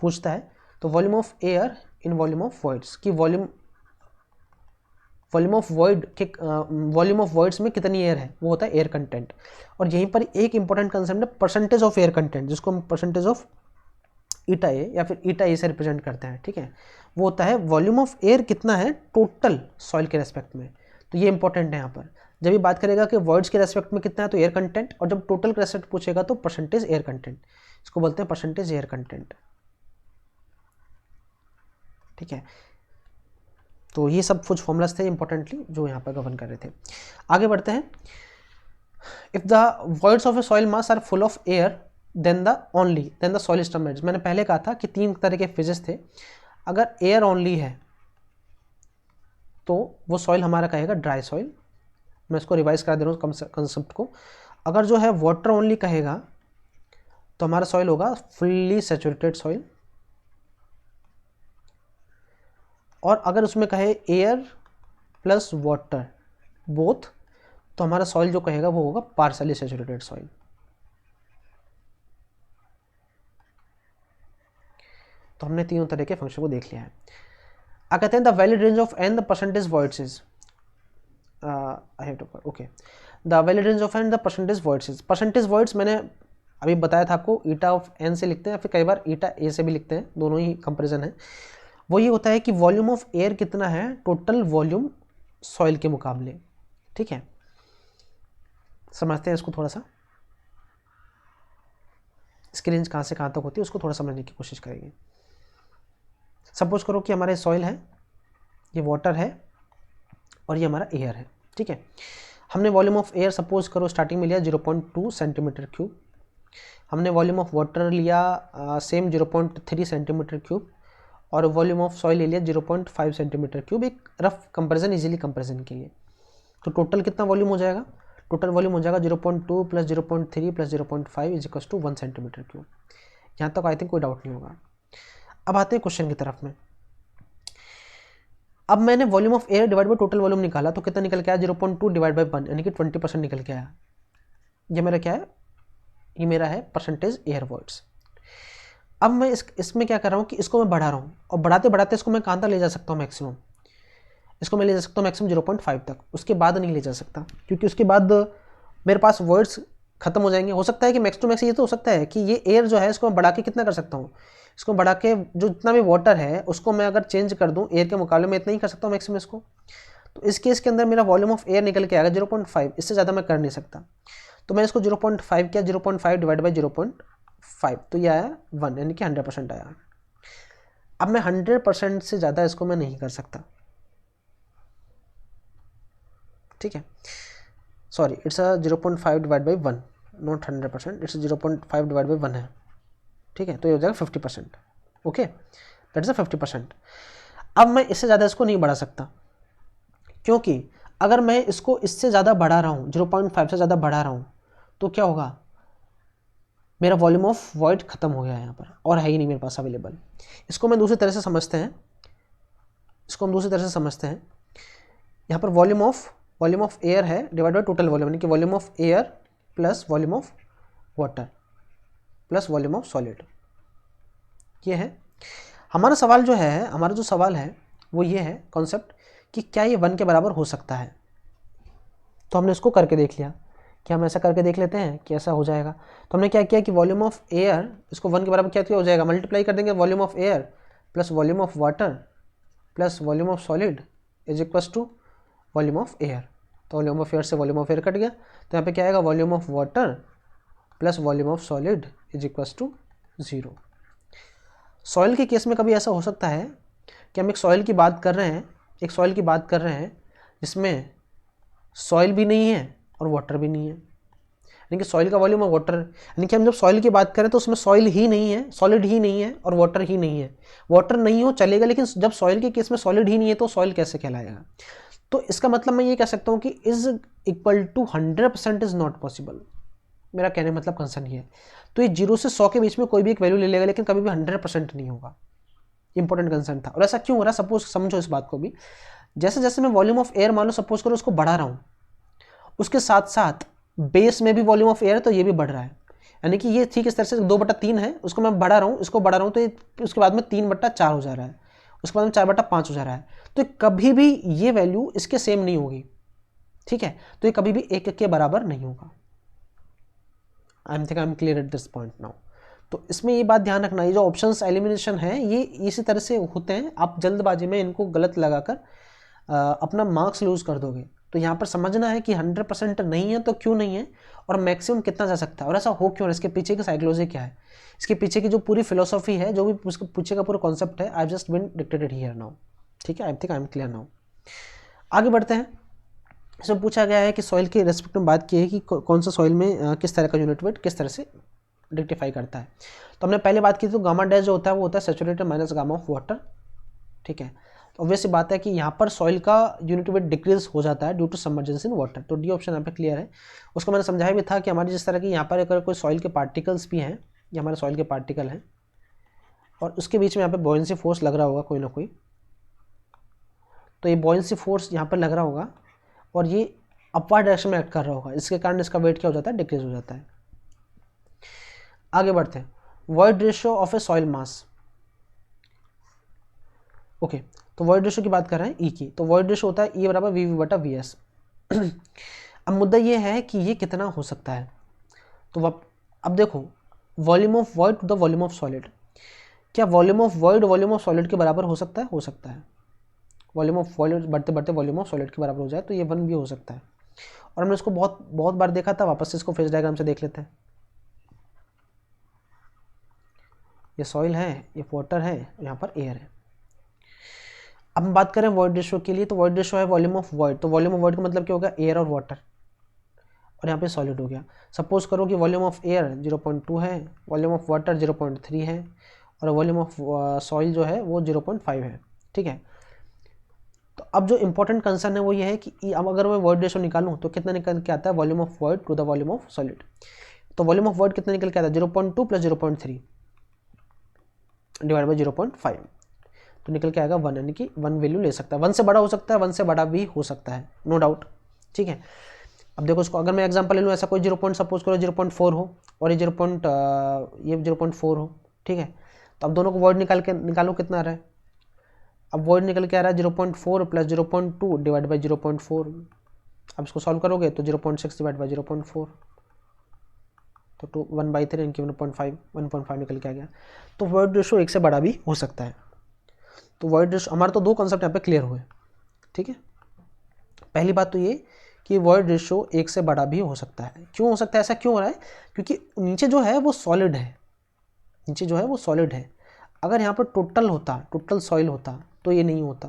पूछता है, तो volume of air in volume of voids की वॉल्यूम ऑफ वॉइड्स में कितनी एयर है वो होता है एयर कंटेंट. और यहीं पर एक इंपॉर्टेंट कंसेप्ट है परसेंटेज ऑफ एयर कंटेंट, जिसको हम परसेंटेज ऑफ ईटा ए या फिर ईटा ए से रिप्रेजेंट करते हैं. ठीक है, वो होता है वॉल्यूम ऑफ एयर कितना है टोटल सॉइल के रेस्पेक्ट में. तो ये इंपॉर्टेंट है यहाँ पर. जब ये बात करेगा कि वॉइड्स के रेस्पेक्ट में कितना है तो एयर कंटेंट, और जब टोटल के रेस्पेक्ट पूछेगा तो परसेंटेज एयर कंटेंट. इसको बोलते हैं परसेंटेज एयर कंटेंट. ठीक है, तो ये सब कुछ फॉर्मूलाज थे इंपॉर्टेंटली जो यहाँ पर गवर्न कर रहे थे. आगे बढ़ते हैं. If the voids of a soil mass are full of air then the soil is terminated. मैंने पहले कहा था कि 3 तरह के फेजेस थे. अगर एयर ओनली है तो वो सॉइल हमारा कहेगा ड्राई सॉइल. मैं इसको रिवाइज करा दे रहा हूँ कंसेप्ट को. अगर जो है वाटर ओनली कहेगा तो हमारा सॉइल होगा फुल्ली सैचुरेटेड सॉइल. और अगर उसमें कहे एयर प्लस वाटर बोथ, तो हमारा सॉइल जो कहेगा वो होगा पार्शली सैचुरेटेड सॉइल. तो हमने तीनों तरह के फंक्शन को देख लिया है. अब कहते हैं the valid range of n the percentage voids is I have to okay the valid range of n the percentage voids is. Percentage voids मैंने अभी बताया था आपको, ईटा ऑफ एन से लिखते हैं, फिर कई बार ईटा ए से भी लिखते हैं, दोनों ही कंपेरिजन है. वो ये होता है कि वॉल्यूम ऑफ एयर कितना है टोटल वॉल्यूम सॉइल के मुकाबले. ठीक है, समझते हैं इसको थोड़ा सा. इसकी रेंज कहाँ से कहाँ तक होती है उसको थोड़ा समझने की कोशिश करेंगे. सपोज करो कि हमारे सॉइल है, ये वाटर है और ये हमारा एयर है. ठीक है, हमने वॉल्यूम ऑफ एयर सपोज करो स्टार्टिंग में लिया 0.2 सेंटीमीटर क्यूब. हमने वॉल्यूम ऑफ वाटर लिया सेम 0.3 सेंटीमीटर क्यूब, और वॉल्यूम ऑफ सॉइल ले लिया 0.5 सेंटीमीटर क्यूब. एक रफ कंपैरिजन, इजीली कंपैरिजन के लिए. तो टोटल कितना वॉल्यूम हो जाएगा? टोटल वॉल्यूम हो जाएगा 0.2 plus 0.3 plus 0.5 is equal to 1 centimetre cube. यहाँ तक आई थिंक कोई डाउट नहीं होगा. अब आते हैं क्वेश्चन की तरफ में. अब मैंने volume of air divide by total volume निकाला, तो कितना निकल के आया 0.2 डिवाइड बाई 1, यानी कि 20% निकल के आया. ये मेरा क्या है? ये मेरा है परसेंटेज एयर वॉइड्स. अब मैं इसमें क्या कर रहा हूँ कि इसको मैं बढ़ा रहा हूँ, और बढ़ाते बढ़ाते इसको मैं कहाँ तक ले जा सकता हूँ मैक्सिमम. इसको मैं ले जा सकता हूँ मैक्सिमम 0.5 तक, उसके बाद नहीं ले जा सकता, क्योंकि उसके बाद मेरे पास वर्ड्स खत्म हो जाएंगे. हो सकता है कि मैक्स टू मैक्स ये तो हो सकता है कि ये एयर जो है इसको मैं बढ़ा के कितना कर सकता हूँ, इसको बढ़ा के जो जितना भी वाटर है उसको मैं अगर चेंज कर दूँ एयर के मुकाबले में, इतना ही कर सकता हूँ मैक्सिमम इसको. तो इस केस के अंदर मेरा वॉल्यूम ऑफ एयर निकल के आएगा 0.5, इससे ज़्यादा मैं कर नहीं सकता. तो मैंने इसको 0.5 किया, 0.5 डिवाइड बाई 0.5, तो ये आया 1, यानी कि 100% आया. अब मैं 100% से ज़्यादा इसको मैं नहीं कर सकता. ठीक है, sorry, it's 0.5 divide by 1, not 100%, it's 0.5 divide by 1 है. ठीक है, तो ये हो जाएगा 50%. Okay, that is 50%. अब मैं इससे ज़्यादा इसको नहीं बढ़ा सकता, क्योंकि अगर मैं इसको इससे ज़्यादा बढ़ा रहा हूँ, 0.5 से ज़्यादा बढ़ा रहा हूँ, तो क्या होगा, मेरा वॉल्यूम ऑफ वॉइड खत्म हो गया है यहाँ पर, और है ही नहीं मेरे पास अवेलेबल. इसको मैं दूसरी तरह से समझते हैं, यहाँ पर वॉल्यूम ऑफ एयर है डिवाइड बाई टोटल वॉल्यूम, यानी कि volume of air plus volume of water plus volume of solid. ये है हमारा सवाल. हमारा जो सवाल है वो ये है कॉन्सेप्ट कि क्या ये 1 के बराबर हो सकता है. तो हमने इसको करके देख लिया कि हम ऐसा करके देख लेते हैं कि ऐसा हो जाएगा. तो हमने क्या किया कि वॉल्यूम ऑफ एयर इसको 1 के बराबर क्या हो जाएगा, मल्टीप्लाई कर देंगे volume of air plus volume of water plus volume of solid is equal to volume of air. तो वॉल्यूम ऑफ एयर से वॉल्यूम ऑफ एयर कट गया, तो यहाँ पे क्या आएगा, volume of water plus volume of solid is equal to 0. Soil के case में कभी ऐसा हो सकता है कि हम एक सॉइल की बात कर रहे हैं, जिसमें सॉइल भी नहीं है और वाटर भी नहीं है, यानी कि सॉइल का वॉल्यूम और वाटर, यानी कि हम जब सॉइल की बात करें तो उसमें सॉइल ही नहीं है, सॉलिड ही नहीं है और वाटर ही नहीं है। वाटर नहीं हो चलेगा, लेकिन जब सॉइल के केस में सॉलिड ही नहीं है तो सॉइल कैसे कहलाएगा? तो इसका मतलब मैं ये कह सकता हूँ कि is equal to 100% is not possible. मेरा कहने मतलब कंसर्न ये है। तो ये 0 से 100 के बीच में कोई भी एक वैल्यू ले लेगा, लेकिन कभी भी 100% नहीं होगा। इंपॉर्टेंट कंसर्न था। और ऐसा क्यों हो रहा है? सपोज समझो इस बात को भी, जैसे जैसे मैं वॉल्यूम ऑफ एयर मान लो सपोज करो उसको बढ़ा रहा हूँ, उसके साथ साथ बेस में भी वॉल्यूम ऑफ एयर है तो ये भी बढ़ रहा है, यानी कि ये ठीक इस तरह से 2/3 है, उसको मैं बढ़ा रहा हूँ, इसको बढ़ा रहा हूँ, तो ये उसके बाद में 3/4 हो जा रहा है, उसके बाद में 4/5 हो जा रहा है। तो कभी भी ये वैल्यू इसके सेम नहीं होगी, ठीक है? तो ये कभी भी एक के बराबर नहीं होगा। आई am clear at this point now. तो इसमें ये बात ध्यान रखना, ये जो ऑप्शंस एलिमिनेशन है ये इसी तरह से होते हैं, आप जल्दबाजी में इनको गलत लगाकर अपना मार्क्स लूज कर दोगे। तो यहाँ पर समझना है कि 100% नहीं है तो क्यों नहीं है, और मैक्सिमम कितना जा सकता है, और ऐसा हो क्यों, इसके पीछे की साइकोलॉजी क्या है, इसके पीछे की जो पूरी फिलोसॉफी है, जो भी उसके पीछे का पूरा कॉन्सेप्ट है, I just been dictated here now. ठीक है, I think I am clear now. आगे बढ़ते हैं। इसमें पूछा गया है कि सॉइल के रेस्पेक्ट में बात की है कि कौन सा सॉइल में किस तरह का यूनिट वेट किस तरह से रेक्टिफाई करता है। तो हमने पहले बात की तो गामा डैश जो होता है वो होता है saturated minus gamma of water. ठीक है, तो ऑब्वियस सी बात है कि यहाँ पर सॉइल का यूनिट वेट डिक्रीज हो जाता है due to submergence in water. तो डी ऑप्शन यहाँ पे क्लियर है। उसको मैंने समझाया भी था कि हमारी जिस तरह की यहाँ पर अगर कोई सॉइल के पार्टिकल्स भी हैं, ये हमारे सॉइल के पार्टिकल हैं, और उसके बीच में यहाँ पे बॉयंसी फोर्स लग रहा होगा कोई ना कोई, तो ये बॉयंसी फोर्स यहाँ पर लग रहा होगा और ये अपवर्ड डायरेक्शन में एक्ट कर रहा होगा, इसके कारण इसका वेट क्या हो जाता है, डिक्रीज हो जाता है। आगे बढ़ते हैं। Void ratio of a soil mass. Okay, तो वॉइड रेशियो की बात कर रहे हैं ई की, तो वॉइड रेशियो होता है ई बराबर वी बटा वी एस। अब मुद्दा ये है कि ये कितना हो सकता है। तो अब देखो, volume of void to the volume of solid, क्या volume of void volume of solid के बराबर हो सकता है? हो सकता है। वॉल्यूम ऑफ वॉइड बढ़ते बढ़ते वॉल्यूम ऑफ सॉलिड के बराबर हो जाए तो ये 1 भी हो सकता है। और हमने इसको बहुत बार देखा था, वापस से इसको फेज डायग्राम से देख लेते हैं। ये सॉइल है, ये वाटर है, यहाँ पर एयर है। अब हम बात करें वॉइड रेशियो के लिए, तो वॉइड रेशियो है वॉल्यूम ऑफ वॉइड, तो वॉल्यूम ऑफ वॉइड का मतलब क्या होगा, एयर और वाटर, और यहाँ पे सॉलिड हो गया। सपोज करो कि वॉल्यूम ऑफ एयर 0.2 है, वॉल्यूम ऑफ वाटर 0.3 है, और वॉल्यूम ऑफ सॉइल जो है वो 0.5 है। ठीक है, तो अब जो इंपॉर्टेंट कंसर्न है वो ये है कि अब अगर मैं वॉइड रेशियो निकालूँ तो कितना निकल के आता है, volume of void to the volume of solid. तो वॉल्यूम ऑफ वॉइड कितना निकल के आता है, 0.2 प्लस 0.3 डिवाइड बाई 0.5, तो निकल के आएगा 1, यानी कि 1 वैल्यू ले सकता है। 1 से बड़ा हो सकता है, 1 से बड़ा भी हो सकता है, नो डाउट। ठीक है, अब देखो इसको अगर मैं एग्जांपल ले लूँ, ऐसा कोई 0. सपोज करो 0.4 हो और ये 0.4 हो। ठीक है, तो अब दोनों को वॉइड निकालो कितना आ रहा है। अब वॉइड निकल के आ रहा है 0.4 प्लस 0.2 डिवाइड बाई 0.4। अब इसको सॉल्व करोगे तो 0.6 डिवाइड बाई 0.4, तो 1/3 इनकी 1.5 निकल के आ गया। तो वॉइड रेशियो 1 से बड़ा भी हो सकता है। तो वॉइड रेशियो, हमारे तो 2 कॉन्सेप्ट यहाँ पे क्लियर हुए। ठीक है, पहली बात तो ये कि वॉइड रेशियो 1 से बड़ा भी हो सकता है। क्यों हो सकता है, ऐसा क्यों हो रहा है, क्योंकि नीचे जो है वो सॉलिड है, नीचे जो है वो सॉलिड है। अगर यहाँ पर टोटल सॉइल होता तो ये नहीं होता,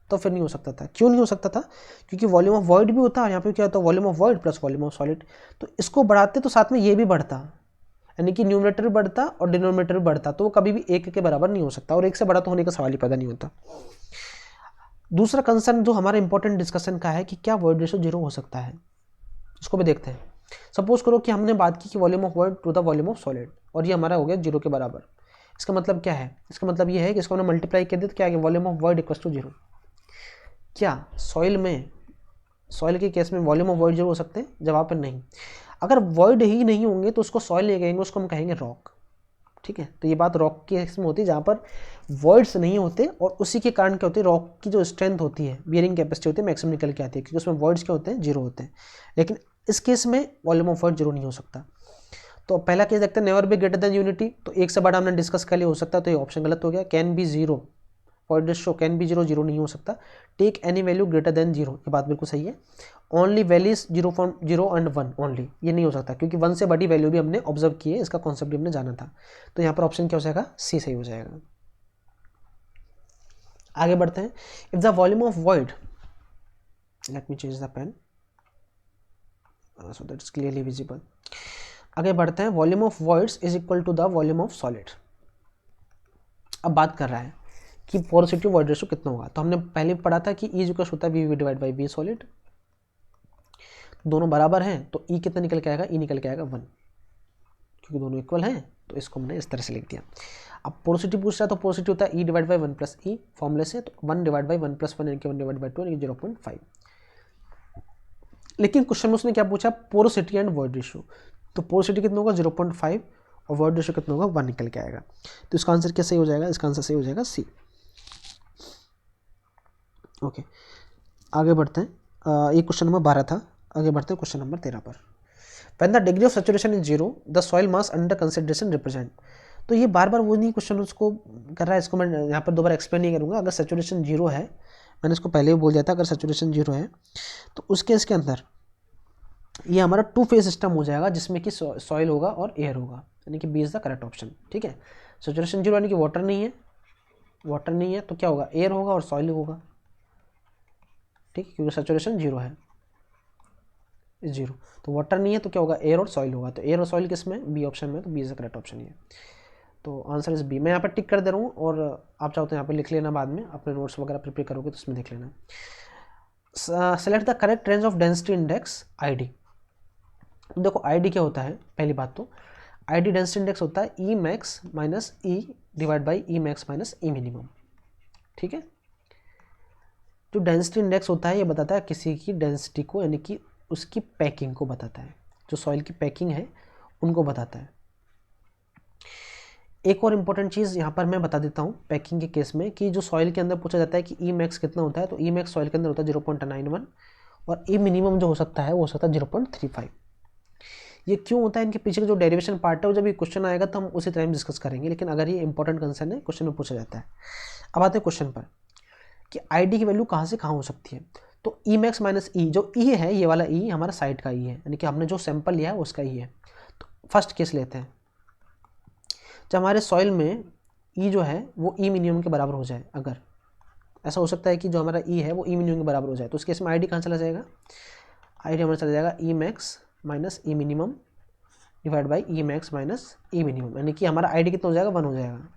तो फिर नहीं हो सकता था। क्यों नहीं हो सकता था, क्योंकि वॉल्यूम ऑफ वॉइड भी होता है, यहाँ पे क्या होता है, volume of void plus volume of solid. तो इसको बढ़ाते तो साथ में ये भी बढ़ता, यानी कि न्यूमरेटर भी बढ़ता और डिनोमिनेटर भी बढ़ता, तो वो कभी भी 1 के बराबर नहीं हो सकता, और 1 से बड़ा तो होने का सवाल ही पैदा नहीं होता। दूसरा कंसर्न जो हमारा इंपॉर्टेंट डिस्कशन का है कि क्या वॉइड रेशियो 0 हो सकता है, उसको भी देखते हैं। सपोज करो कि हमने बात की कि volume of void to the volume of solid, और ये हमारा हो गया 0 के बराबर। इसका मतलब क्या है, इसका मतलब ये है कि इसको हमने मल्टीप्लाई कर दिया तो क्या आ गया, volume of void equals to 0। क्या सॉइल के केस में वॉल्यूम ऑफ वॉइड 0 हो सकते हैं? जवाब है नहीं। अगर वॉइड ही नहीं होंगे तो उसको सॉइल नहीं कहेंगे, उसको हम कहेंगे रॉक। ठीक है, तो ये बात रॉक के केस में होती है जहाँ पर वॉइड्स नहीं होते, और उसी के कारण क्या होती है, रॉक की जो स्ट्रेंथ होती है, बियरिंग कैपेसिटी होती है, मैक्सिमम निकल के आती है, क्योंकि उसमें वॉइड्स क्या होते हैं, 0 होते हैं। लेकिन इस केस में वॉल्यूम ऑफ वॉइड 0 नहीं हो सकता। तो पहला केस देखते हैं, never be greater than unity, तो 1 से बड़ा हमने डिस्कस कर लिया, हो सकता है, तो ये ऑप्शन गलत हो गया। Can be 0, void ratio can be 0 नहीं हो सकता। Take any value greater than 0, ये बात बिल्कुल सही है। ओनली वैल्यूज 0 एंड 1 ओनली, ये नहीं हो सकता, क्योंकि 1 से बड़ी वैल्यू भी हमने ऑब्जर्व की है, इसका कॉन्सेप्ट भी हमने जाना था। तो यहाँ पर ऑप्शन क्या हो जाएगा, सी सही हो जाएगा। आगे बढ़ते हैं. If the volume of void, let me change the pen so that is clearly visible. आगे बढ़ते हैं. Volume of voids is equal to the volume of solid. अब बात कर रहा है कि पोरोसिटी वॉइड रेशो कितना होगा. तो हमने पहले पढ़ा था कि ई इक्वल होता है V divide by V solid. दोनों बराबर हैं तो ई कितना निकल के आएगा, ई निकल के आएगा 1, क्योंकि दोनों इक्वल हैं तो इसको हमने इस तरह से लिख दिया. अब पोरोसिटी पूछ रहा है तो पोरोसिटी होता है ई डिवाइड बाई 1 प्लस ई फॉर्मूले से. तो 1 डिवाइड बाई 1 प्लस 1 यानी कि 1 डिवाइड बाई 2 यानी कि 0.5. लेकिन क्वेश्चन में उसने क्या पूछा, पोरोसिटी एंड वॉइड रेशियो. तो पोरोसिटी कितना होगा 0.5 और वॉइड रेशियो कितना होगा 1 निकल के आएगा. तो इसका आंसर क्या सही हो जाएगा, इसका आंसर सही हो जाएगा सी. ओके आगे बढ़ते हैं. ये क्वेश्चन नंबर 12 था. आगे बढ़ते हैं क्वेश्चन नंबर 13 पर. When the degree of saturation is 0 the soil mass under consideration represent. तो ये बार बार वो नहीं क्वेश्चन उसको कर रहा है, इसको मैं यहाँ पर दोबारा एक्सप्लेन नहीं करूँगा. अगर सैचुरेशन 0 है, मैंने इसको पहले भी बोल दिया था, अगर सैचुरेशन 0 है तो उस केस के अंदर ये हमारा 2 फेज सिस्टम हो जाएगा जिसमें कि सॉइल होगा और एयर होगा, यानी कि B is the correct option. ठीक है, सैचुरेशन 0 यानी कि वाटर नहीं है तो क्या होगा, एयर होगा और सॉइल होगा. ठीक है, क्योंकि सैचुरेशन 0 है, 0 तो वाटर नहीं है तो क्या होगा, एयर और सॉइल होगा. तो एयर और सॉइल किस में, बी ऑप्शन में. तो B is the correct option ये. तो आंसर इज बी. मैं यहाँ पर टिक कर दे रहा हूँ और आप चाहो तो यहाँ पर लिख लेना, बाद में अपने नोट्स वगैरह प्रिपेयर करोगे तो उसमें देख लेना. Select the correct range of density index I D. देखो आई डी क्या होता है, पहली बात तो आई डी डेंसिटी इंडेक्स होता है e max minus e divide by e max minus e minimum. ठीक है, जो डेंसिटी इंडेक्स होता है ये बताता है किसी की डेंसिटी को, यानी कि उसकी पैकिंग को बताता है. जो सॉइल की पैकिंग है उनको बताता है. एक और इम्पॉर्टेंट चीज़ यहाँ पर मैं बता देता हूँ पैकिंग के केस में, कि जो सॉइल के अंदर पूछा जाता है कि ई मैक्स कितना होता है, तो ई मैक्स सॉइल के अंदर होता है 0.91 और ई मिनिमम जो हो सकता है वो हो सकता है 0.35. ये क्यों होता है, इनके पीछे का जो डेरिवेशन पार्ट है वो जब ये क्वेश्चन आएगा तो हम उसी टाइम डिस्कस करेंगे, लेकिन अगर ये इंपॉर्टेंट कंसर्न है, क्वेश्चन में पूछा जाता है. अब आते हैं क्वेश्चन पर कि आई डी की वैल्यू कहाँ से कहाँ हो सकती है. तो ई मैक्स माइनस ई, जो ई है ये वाला ई हमारा साइड का ई है, यानी कि हमने जो सैंपल लिया है उसका ई है. तो फर्स्ट केस लेते हैं, जब हमारे सॉइल में ई जो है वो ई मिनिमम के बराबर हो जाए. अगर ऐसा हो सकता है कि जो हमारा ई है वो ई मिनिमम के बराबर हो जाए, तो उस केस में आई डी कहाँ चला जाएगा, आई डी हमारा चला जाएगा e max minus e minimum divide by e max minus e minimum, यानी कि हमारा आई डी कितना हो जाएगा, 1 हो जाएगा.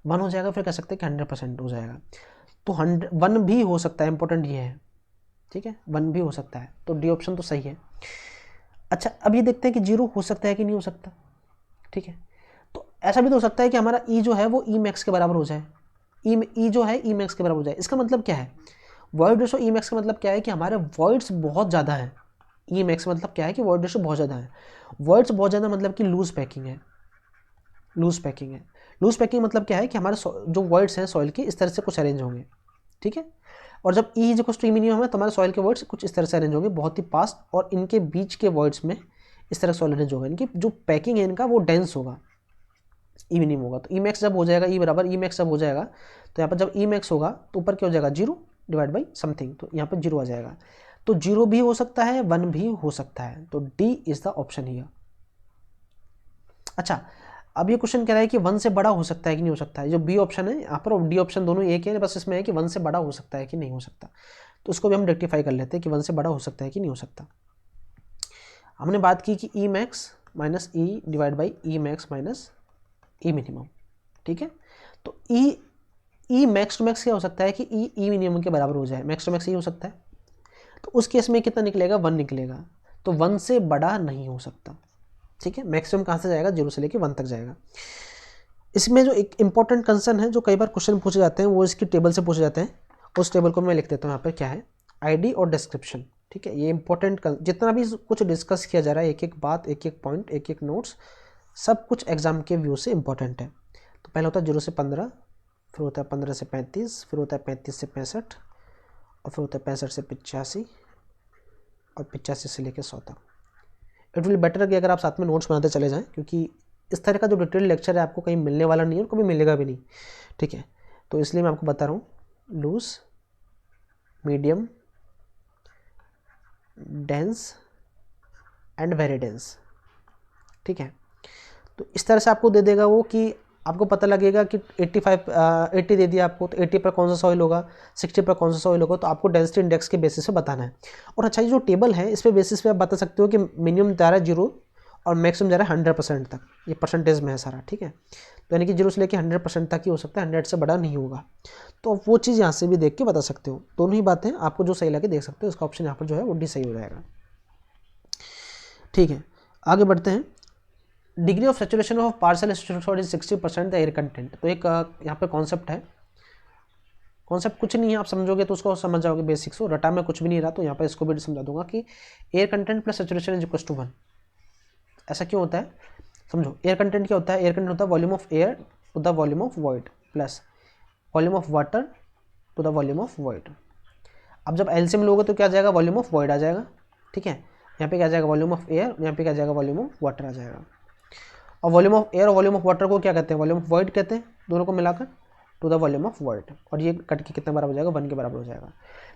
1 हो जाएगा, फिर कह सकते हैं कि 100% हो जाएगा. तो 1 भी हो सकता है, इंपॉर्टेंट ये है. ठीक है, 1 भी हो सकता है, तो डी ऑप्शन तो सही है. अच्छा अब ये देखते हैं कि 0 हो सकता है कि नहीं हो सकता. ठीक है, तो ऐसा भी तो हो सकता है कि हमारा ई जो है वो ई मैक्स के बराबर हो जाए, ई जो है ई मैक्स के बराबर हो जाए. इसका मतलब क्या है, वॉइड रेशो ई मैक्स का मतलब क्या है कि हमारे वॉइड्स बहुत ज़्यादा है. ई मैक्स मतलब क्या है कि वॉइड रेशो बहुत ज़्यादा है. वॉइड्स बहुत ज़्यादा मतलब कि लूज पैकिंग है. लूज पैकिंग मतलब क्या है कि हमारे जो वॉइड्स हैं सॉइल के इस तरह से कुछ अरेंज होंगे. ठीक है, और जब e is equal to e minimum है तो हमारे सॉइल के वॉइड्स कुछ इस तरह से अरेंज होंगे, बहुत ही पास, और इनके बीच के वॉइड्स में इस तरह सॉइल अरेंज होगा. इनकी जो पैकिंग है इनका वो डेंस होगा, ई मिनिमम होगा. तो ई मैक्स जब हो जाएगा, ई बराबर ई मैक्स जब हो जाएगा तो यहाँ पर जब ई मैक्स होगा तो ऊपर क्या हो जाएगा, 0 डिवाइड बाई समथिंग, तो यहाँ पर 0 आ जाएगा. तो 0 भी हो सकता है, 1 भी हो सकता है. तो D is the option here. अच्छा अब ये क्वेश्चन कह रहा है कि 1 से बड़ा हो सकता है कि नहीं हो सकता है. जो बी ऑप्शन है यहाँ पर और डी ऑप्शन दोनों एक है, बस इसमें है कि 1 से बड़ा हो सकता है कि नहीं हो सकता. तो उसको भी हम रेक्टिफाई कर लेते हैं कि 1 से बड़ा हो सकता है कि नहीं हो सकता. हमने बात की कि e max minus e divide by e max minus e minimum. ठीक है, तो ई मैक्स टू मैक्स क्या हो सकता है कि ई मिनिमम के बराबर हो जाए, मैक्स टू मैक्स ये हो सकता है. तो उस केस में कितना निकलेगा, 1 निकलेगा. तो 1 से बड़ा नहीं हो सकता. ठीक है, मैक्सिमम कहाँ से जाएगा, 0 से लेके 1 तक जाएगा. इसमें जो एक इंपॉर्टेंट कंसर्न है, जो कई बार क्वेश्चन पूछे जाते हैं, वो इसकी टेबल से पूछे जाते हैं. उस टेबल को मैं लिख देता हूँ यहाँ पर, क्या है, आईडी और डिस्क्रिप्शन. ठीक है, ये इंपॉर्टेंट जितना भी कुछ डिस्कस किया जा रहा है, एक एक बात, एक एक पॉइंट, एक एक नोट्स, सब कुछ एग्जाम के व्यू से इंपॉर्टेंट है. तो पहले होता है 0 से 15, फिर होता है 15 से 35, फिर होता है 35 से 65, और फिर होता है 65 से 85, और 85 से लेकर 100 तक. इट विल बेटर कि अगर आप साथ में नोट्स बनाते चले जाएं, क्योंकि इस तरह का जो डिटेल लेक्चर है आपको कहीं मिलने वाला नहीं है और कभी मिलेगा भी नहीं. ठीक है, तो इसलिए मैं आपको बता रहा हूँ, loose, medium, dense and very dense. ठीक है, तो इस तरह से आपको दे देगा वो कि आपको पता लगेगा कि 80 दे दिया आपको, तो 80 पर कौन सा सॉइल होगा, 60 पर कौन सा सॉइल होगा, तो आपको डेंसिटी इंडेक्स के बेसिस पे बताना है। और अच्छा, ये जो टेबल है इस पे बेसिस पे आप बता सकते हो कि मिनिमम जा रहा है 0 और मैक्सिमम जा रहा है 100% तक, ये परसेंटेज में है सारा, ठीक है। तो यानी कि 0 से लेकर 100% तक ही हो सकता है, 100 से बड़ा नहीं होगा। तो वो चीज़ यहाँ से भी देख के बता सकते हो। दोनों ही बातें आपको जो सही लगे देख सकते हो, इसका ऑप्शन यहाँ पर जो है वो डी सही हो जाएगा, ठीक है। आगे बढ़ते हैं। Degree of saturation of parcel soil is 60% the air content. तो एक यहाँ पे कॉन्सेप्ट है, कॉन्सेप्ट कुछ नहीं है, आप समझोगे तो उसको समझ जाओगे, बेसिक्स हो, रटा में कुछ भी नहीं रहा, तो यहाँ पर इसको भी समझा दूंगा कि air content plus saturation is equal to 1। ऐसा क्यों होता है, समझो। एयर कंटेंट क्या होता है, एयर कंटेंट होता है volume of air to the volume of void plus volume of water to the volume of void. अब जब एलसीएम लोगे तो क्या आ जाएगा, वॉल्यूम ऑफ वॉइड आ जाएगा, ठीक है। यहाँ पे क्या आ जाएगा, वॉल्यूम ऑफ एयर, यहाँ पे क्या आ जाएगा, वॉल्यूम ऑफ वाटर आ जाएगा। और वॉल्यूम ऑफ एयर और वॉल्यूम ऑफ वाटर को क्या कहते हैं, वॉल्यूम ऑफ वॉइड कहते हैं, दोनों को मिलाकर to the volume of void. और ये कट के कितने बराबर हो जाएगा, 1 के बराबर हो जाएगा।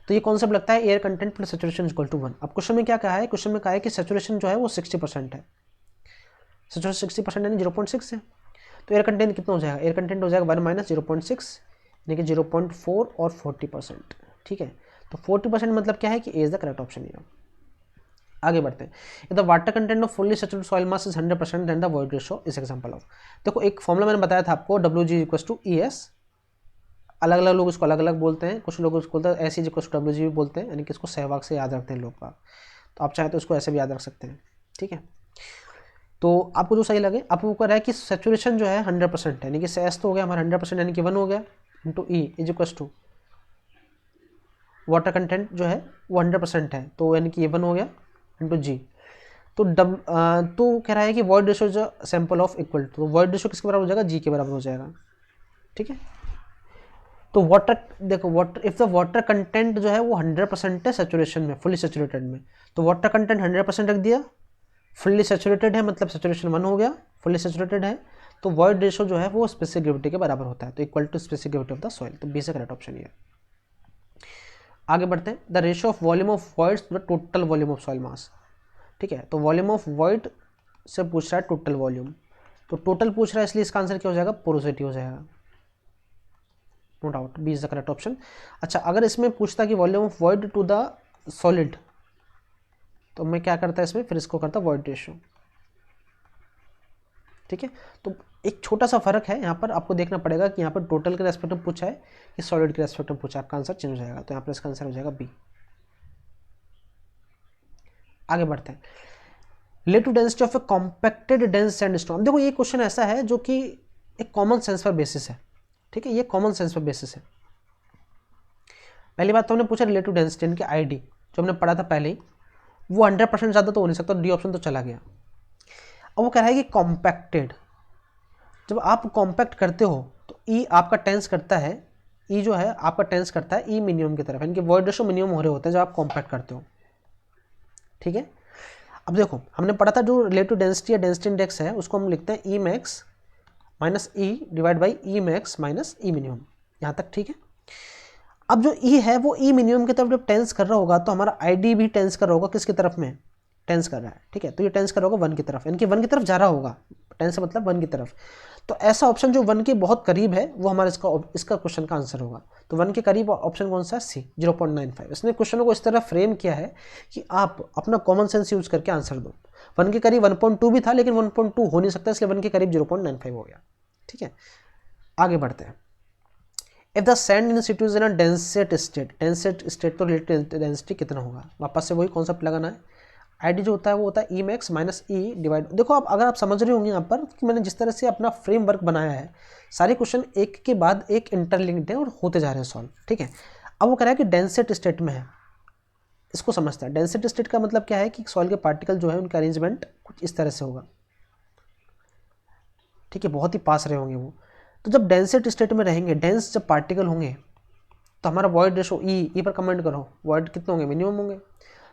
तो ये कॉन्सेप्ट लगता है air content plus saturation equal to 1। अब क्वेश्चन में क्या कहा है, क्वेश्चन में कहा है कि सेचुरेशन जो है वो 60% है, सेचुरेशन 60% यानी 0.6 है। तो एयर कंटेंट कितना हो जाएगा, एयर कंटेंट हो जाएगा 1 माइनस 0.6 यानी कि 0.4 और 40%, ठीक है। तो 40% मतलब क्या है कि A is the correct option है। आगे बढ़ते हैं। The water content of fully saturated soil mass is 100% then the void ratio is example of. देखो एक फॉर्मूला मैंने बताया था आपको, WG=ES। अलग अलग लोग इसको अलग अलग बोलते हैं, कुछ लोग इसको बोलते हैं SE=WG भी बोलते हैं, यानी कि इसको सहवाग से याद रखते हैं लोग का। तो आप चाहें तो इसको ऐसे भी याद रख सकते हैं, ठीक है। तो आपको जो सही लगे, आपको कह रहा है कि सेचुरेशन जो है 100% है, यानी कि एस तो हो गया हमारा 100% यानी कि 1 हो गया, into E is water content जो है वो 100% है, तो यानी कि ये 1 हो गया इंटू G। तो तो कह रहा है कि वॉइड रेशियो जो sample of equal to, void ratio किसके बराबर हो जाएगा, G के बराबर हो जाएगा, ठीक है। तो वाटर, देखो water, if the water content जो है वो 100% है सेचुरेशन में, फुली सेचुरेटेड में, तो वाटर कंटेंट 100% रख दिया, फुल्ली सेचुरेटेड है मतलब सेचुरेशन 1 हो गया, फुल्ली सेचुरेटेड है, तो वॉइड रेशियो जो है वो स्पेसिफिक ग्रेविटी के बराबर होता है, तो equal to specific gravity of the soil. तो बी से करेक्ट ऑप्शन ये। आगे बढ़ते हैं। The ratio of volume of voids to the total volume of soil mass, ठीक है। तो वॉल्यूम ऑफ वॉइड से पूछ रहा है टोटल वॉल्यूम, तो टोटल पूछ रहा है इसलिए इसका आंसर क्या हो जाएगा, पोरोसिटी हो जाएगा, no doubt B is the correct option. अच्छा, अगर इसमें पूछता कि volume of void to the solid, तो मैं क्या करता है इसमें, फिर इसको करता वॉइड रेशियो, ठीक है। तो एक छोटा सा फर्क है यहाँ पर, आपको देखना पड़ेगा कि यहाँ पर टोटल के रेस्पेक्ट में पूछा है कि सॉलिड के रेस्पेक्ट में पूछा है, आपका आंसर चेंज हो जाएगा। तो यहाँ पर इसका आंसर हो जाएगा बी। आगे बढ़ते हैं। Relative density of A compacted dense sandstone. देखो ये क्वेश्चन ऐसा है जो कि एक कॉमन सेंस पर बेसिस है, ठीक है, ये कॉमन सेंस पर बेसिस है। पहली बात तो हमने पूछा रिलेटिव डेंसिटी यानी कि ID, जो हमने पढ़ा था पहले ही, वो 100% ज़्यादा तो हो नहीं सकता, डी ऑप्शन तो चला गया। अब वो कह रहा है कि कॉम्पैक्टेड, जब आप कॉम्पैक्ट करते हो तो E आपका टेंस करता है, E जो है आपका टेंस करता है E मिनिमम की तरफ, यानी कि वॉइड रेशियो मिनिमम हो रहे होते हैं जब आप कॉम्पैक्ट करते हो, ठीक है। अब देखो हमने पढ़ा था जो रिलेटिव डेंसिटी या डेंसिटी इंडेक्स है उसको हम लिखते हैं E max minus E divide by E max minus E minimum, यहाँ तक ठीक है। अब जो E है वो E मिनिमम की तरफ जब टेंस कर रहा होगा तो हमारा ID भी टेंस कर रहा होगा, किसकी तरफ में, टेंस कर रहा है, ठीक है। तो ये टेंस कर रहा होगा 1 की तरफ, यानी कि 1 की तरफ जा रहा होगा, टेंस से मतलब 1 की तरफ। तो ऐसा ऑप्शन जो 1 के बहुत करीब है वो हमारा इसका क्वेश्चन का आंसर होगा। तो 1 के करीब ऑप्शन कौन सा है, C 0.95। इसने क्वेश्चन को इस तरह फ्रेम किया है कि आप अपना कॉमन सेंस यूज करके आंसर दो। 1 के करीब 1.2 भी था लेकिन 1.2 हो नहीं सकता, इसलिए 1 के करीब 0.95 हो गया, ठीक है। आगे बढ़ते हैं। If the sand in situ is in a densest state, densest state तो रिलेटिव डेंसिटी कितना होगा, वापस से वही कॉन्सेप्ट लगाना है। ID जो होता है वो होता है E max minus E divide, देखो आप अगर आप समझ रहे होंगे यहाँ पर कि मैंने जिस तरह से अपना फ्रेमवर्क बनाया है, सारे क्वेश्चन एक के बाद एक इंटरलिंक्ड है और होते जा रहे हैं सॉल्व, ठीक है। अब वो कह रहा है कि डेंसेट स्टेट में है, इसको समझता है। डेंसेट स्टेट का मतलब क्या है कि सॉइल के पार्टिकल जो है उनका अरेंजमेंट कुछ इस तरह से होगा, ठीक है, बहुत ही पास रहे होंगे वो। तो जब डेंसेट स्टेट में रहेंगे, डेंस जब पार्टिकल होंगे तो हमारा वॉइड रेशो E पर कमेंट करो, वॉइड कितने होंगे, मिनिमम होंगे,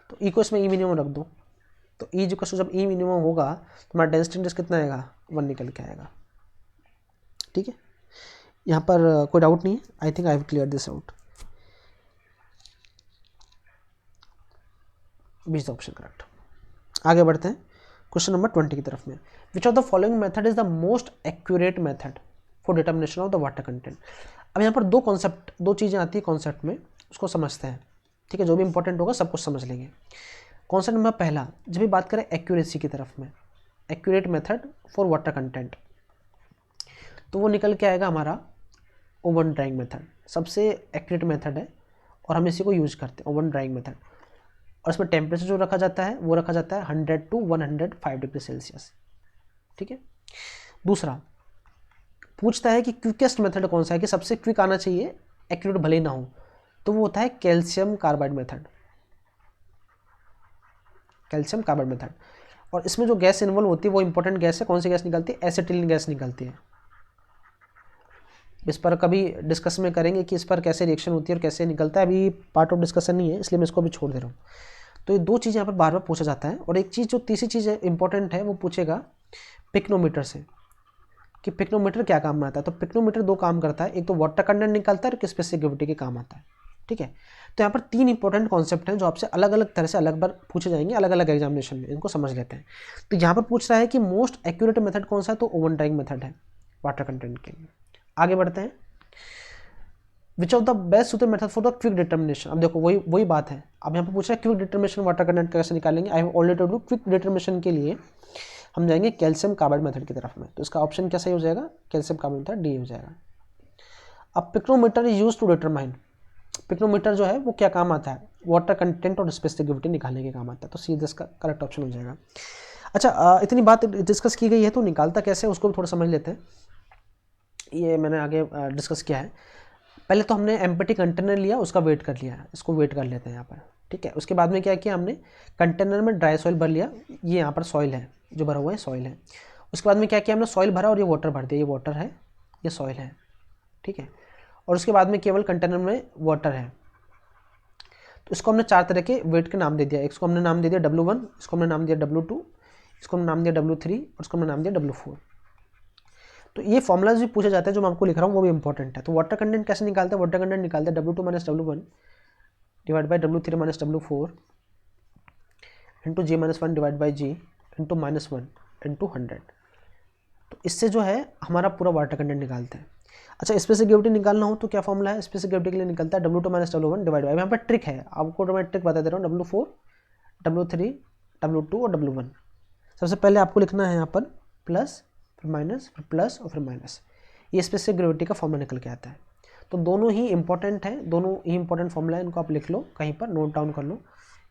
तो E को इसमें E मिनिमम रख दो। तो E जो जब E मिनिमम होगा तो हमारा डेंसिटी इंडेक्स कितना आएगा, 1 निकल के आएगा, ठीक है। यहाँ पर कोई डाउट नहीं है, I think I have clear this out. B is option correct. आगे बढ़ते हैं क्वेश्चन नंबर 20 की तरफ में। Which of the following method is the most accurate method. For determination of the water content. अब यहाँ पर दो चीज़ें आती है कॉन्सेप्ट में, उसको समझते हैं, ठीक है। जो भी इंपॉर्टेंट होगा सब कुछ समझ लेंगे। कॉन्सेप्ट नंबर पहला, जब भी बात करें एक्यूरेसी की तरफ में, accurate method for water content, तो वो निकल के आएगा हमारा ओवन ड्राइंग मेथड। सबसे एक्यूरेट मेथड है और हम इसी को यूज करते हैं, ओवन ड्राइंग मेथड। और इसमें टेम्परेचर जो रखा जाता है वो रखा जाता है 100 to 105 डिग्री सेल्सियस, ठीक है। दूसरा पूछता है कि क्विकेस्ट मेथड कौन सा है, कि सबसे क्विक आना चाहिए, एक्यूरेट भले ना हो, तो वो होता है calcium carbide method, calcium carbide method. और इसमें जो गैस इन्वॉल्व होती है वो इंपॉर्टेंट गैस है, कौन सी गैस निकलती है, एसिटिलीन गैस निकलती है। इस पर कभी डिस्कस में करेंगे कि इस पर कैसे रिएक्शन होती है और कैसे निकलता है, अभी पार्ट ऑफ डिस्कशन नहीं है, इसलिए मैं इसको अभी छोड़ दे रहा हूँ। तो ये दो चीज़ यहाँ पर बार बार पूछा जाता है। और एक चीज़ जो तीसरी चीज़ इंपॉर्टेंट है वो पूछेगा पिक्नोमीटर से, कि पिक्नोमीटर क्या काम में आता है। तो पिक्नोमीटर दो काम करता है, एक तो वाटर कंटेंट निकालता है और एक स्पेसिफिक ग्रेविटी के काम आता है, ठीक है। तो यहाँ पर तीन इंपॉर्टेंट कॉन्सेप्ट हैं जो आपसे अलग अलग तरह से अलग बार पूछे जाएंगे अलग अलग एग्जामिनेशन में, इनको समझ लेते हैं। तो यहाँ पर पूछ रहा है कि मोस्ट एक्यूरेट मेथड कौन सा है, तो ओवन ड्राइंग मेथड है वाटर कंटेंट के लिए। आगे बढ़ते हैं, which of the best suitable method for the quick determination. अब देखो वही बात है, अब यहाँ पर पूछ रहा है क्विक डिटर्मिनेशन वाटर कंटेंट कैसे निकालेंगे। I have already told you, quick determination के लिए हम जाएंगे कैल्शियम कार्बाइड मेथड की तरफ में। तो इसका ऑप्शन क्या सही हो जाएगा, कैल्शियम कार्बाइड मेथड, डी हो जाएगा। अब pycnometer is use to determine, pycnometer जो है वो क्या काम आता है, वाटर कंटेंट और स्पेसिफिक ग्रेविटी निकालने के काम आता है। तो सीधा इसका करेक्ट ऑप्शन हो जाएगा। अच्छा, इतनी बात डिस्कस की गई है तो निकालता कैसे है उसको भी थोड़ा समझ लेते हैं। ये मैंने आगे डिस्कस किया है। पहले तो हमने एम्प्टी कंटेनर लिया, उसका वेट कर लिया, इसको वेट कर लेते हैं यहाँ पर, ठीक है। उसके बाद में क्या किया हमने, कंटेनर में ड्राई सॉइल भर लिया, ये यहाँ पर सॉइल है, जो भरा हुआ है सॉइल है। उसके बाद में क्या किया हमने, सॉइल भरा और ये वाटर भर दिया, ये वाटर है, ये सॉइल है, ठीक है। और उसके बाद में केवल कंटेनर में वाटर है। तो इसको हमने चार तरह के वेट के नाम दे दिया। इसको हमने नाम दे दिया W1, इसको हमने नाम दिया W2, इसको हमने नाम दिया W3 और इसको हमने नाम दिया W4। तो ये फॉर्मुलाज भी पूछे जाते हैं जो मैं आपको लिख रहा हूँ, वो भी इंपॉर्टेंट है। तो वाटर कंटेंट कैसे निकालते हैं, वाटर कंटेंट निकालते हैं W2 - W1 divide by W3 - W4 into J - 1 divide by G into -1 into 100। तो इससे जो है हमारा पूरा वाटर कंटेंट निकालते हैं। अच्छा, स्पेसिफिक ग्रेविटी निकालना हो तो क्या फॉर्मूला है, स्पेसिफिक ग्रेविटी के लिए निकलता है W2 - W1 डिवाइड बाई, यहाँ पर ट्रिक है, आपको मैं ट्रिक बता दे रहा हूँ, W4 W3 W2 और W1। सबसे पहले आपको लिखना है यहाँ पर प्लस, फिर माइनस, फिर प्लस और फिर माइनस, ये स्पेसिफिक ग्रेविटी का फॉर्मूला निकल के आता है। तो दोनों ही इंपॉर्टेंट है, दोनों ही इंपॉर्टेंट फॉर्मूला है, इनको आप लिख लो कहीं पर, नोट डाउन कर लो,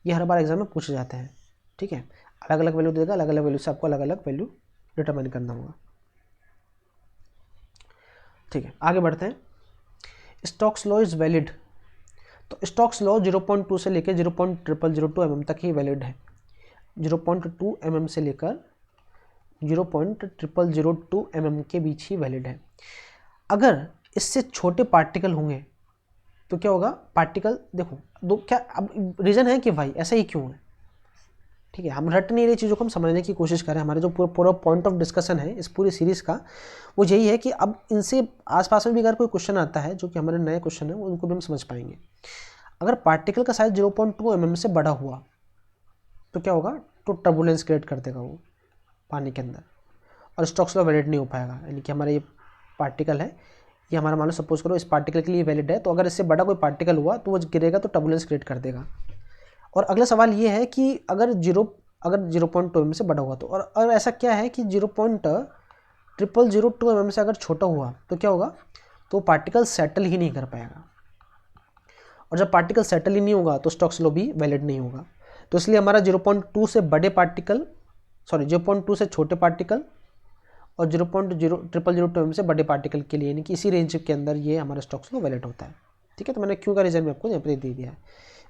ये हर बार एग्जाम में पूछे जाते हैं, ठीक है। अलग अलग वैल्यू देगा, अलग अलग वैल्यू से आपको अलग अलग वैल्यू डिटरमाइन करना होगा, ठीक है। आगे बढ़ते हैं, स्टोक्स लॉ इज वैलिड। तो स्टोक्स लॉ 0.2 से लेकर 0.0002 mm तक ही वैलिड है, 0.2 mm से लेकर 0.0002 mm के बीच ही वैलिड है। अगर इससे छोटे पार्टिकल होंगे तो क्या होगा, पार्टिकल देखो दो, क्या अब रीज़न है कि भाई ऐसा ही क्यों है, ठीक है। हम रट नहीं रही चीज़ों को, हम समझने की कोशिश करें। हमारे जो पूरा पॉइंट ऑफ डिस्कशन है इस पूरी सीरीज़ का वो यही है कि अब इनसे आसपास में भी अगर कोई क्वेश्चन आता है जो कि हमारे नए क्वेश्चन है, उनको भी हम समझ पाएंगे। अगर पार्टिकल का साइज 0.2 mm से बड़ा हुआ तो क्या होगा, तो टर्बुलेंस क्रिएट कर देगा वो पानी के अंदर, और स्टोक्स लॉ वैलिड नहीं हो पाएगा। यानी कि हमारा ये पार्टिकल है, ये हमारा मान लो सपोज करो इस पार्टिकल के लिए वैलिड है, तो अगर इससे बड़ा कोई पार्टिकल हुआ तो वो गिरेगा तो टर्बुलेंस क्रिएट कर देगा। और अगला सवाल ये है कि अगर 0.2 mm से बड़ा हुआ तो, और अगर ऐसा क्या है कि 0.0002 mm से अगर छोटा हुआ तो क्या होगा, तो पार्टिकल सेटल ही नहीं कर पाएगा। और जब पार्टिकल सेटल ही नहीं होगा तो स्टोक्स लॉ भी वैलिड नहीं होगा। तो इसलिए हमारा 0.2 से बड़े पार्टिकल, 0.2 से छोटे पार्टिकल और 0.0002 mm से बड़े पार्टिकल के लिए, यानी कि इसी रेंज के अंदर ये हमारा स्टोक्स लॉ वैलिड होता है, ठीक है। तो मैंने क्यों का रीजन में आपको यहाँ पर दे दिया है।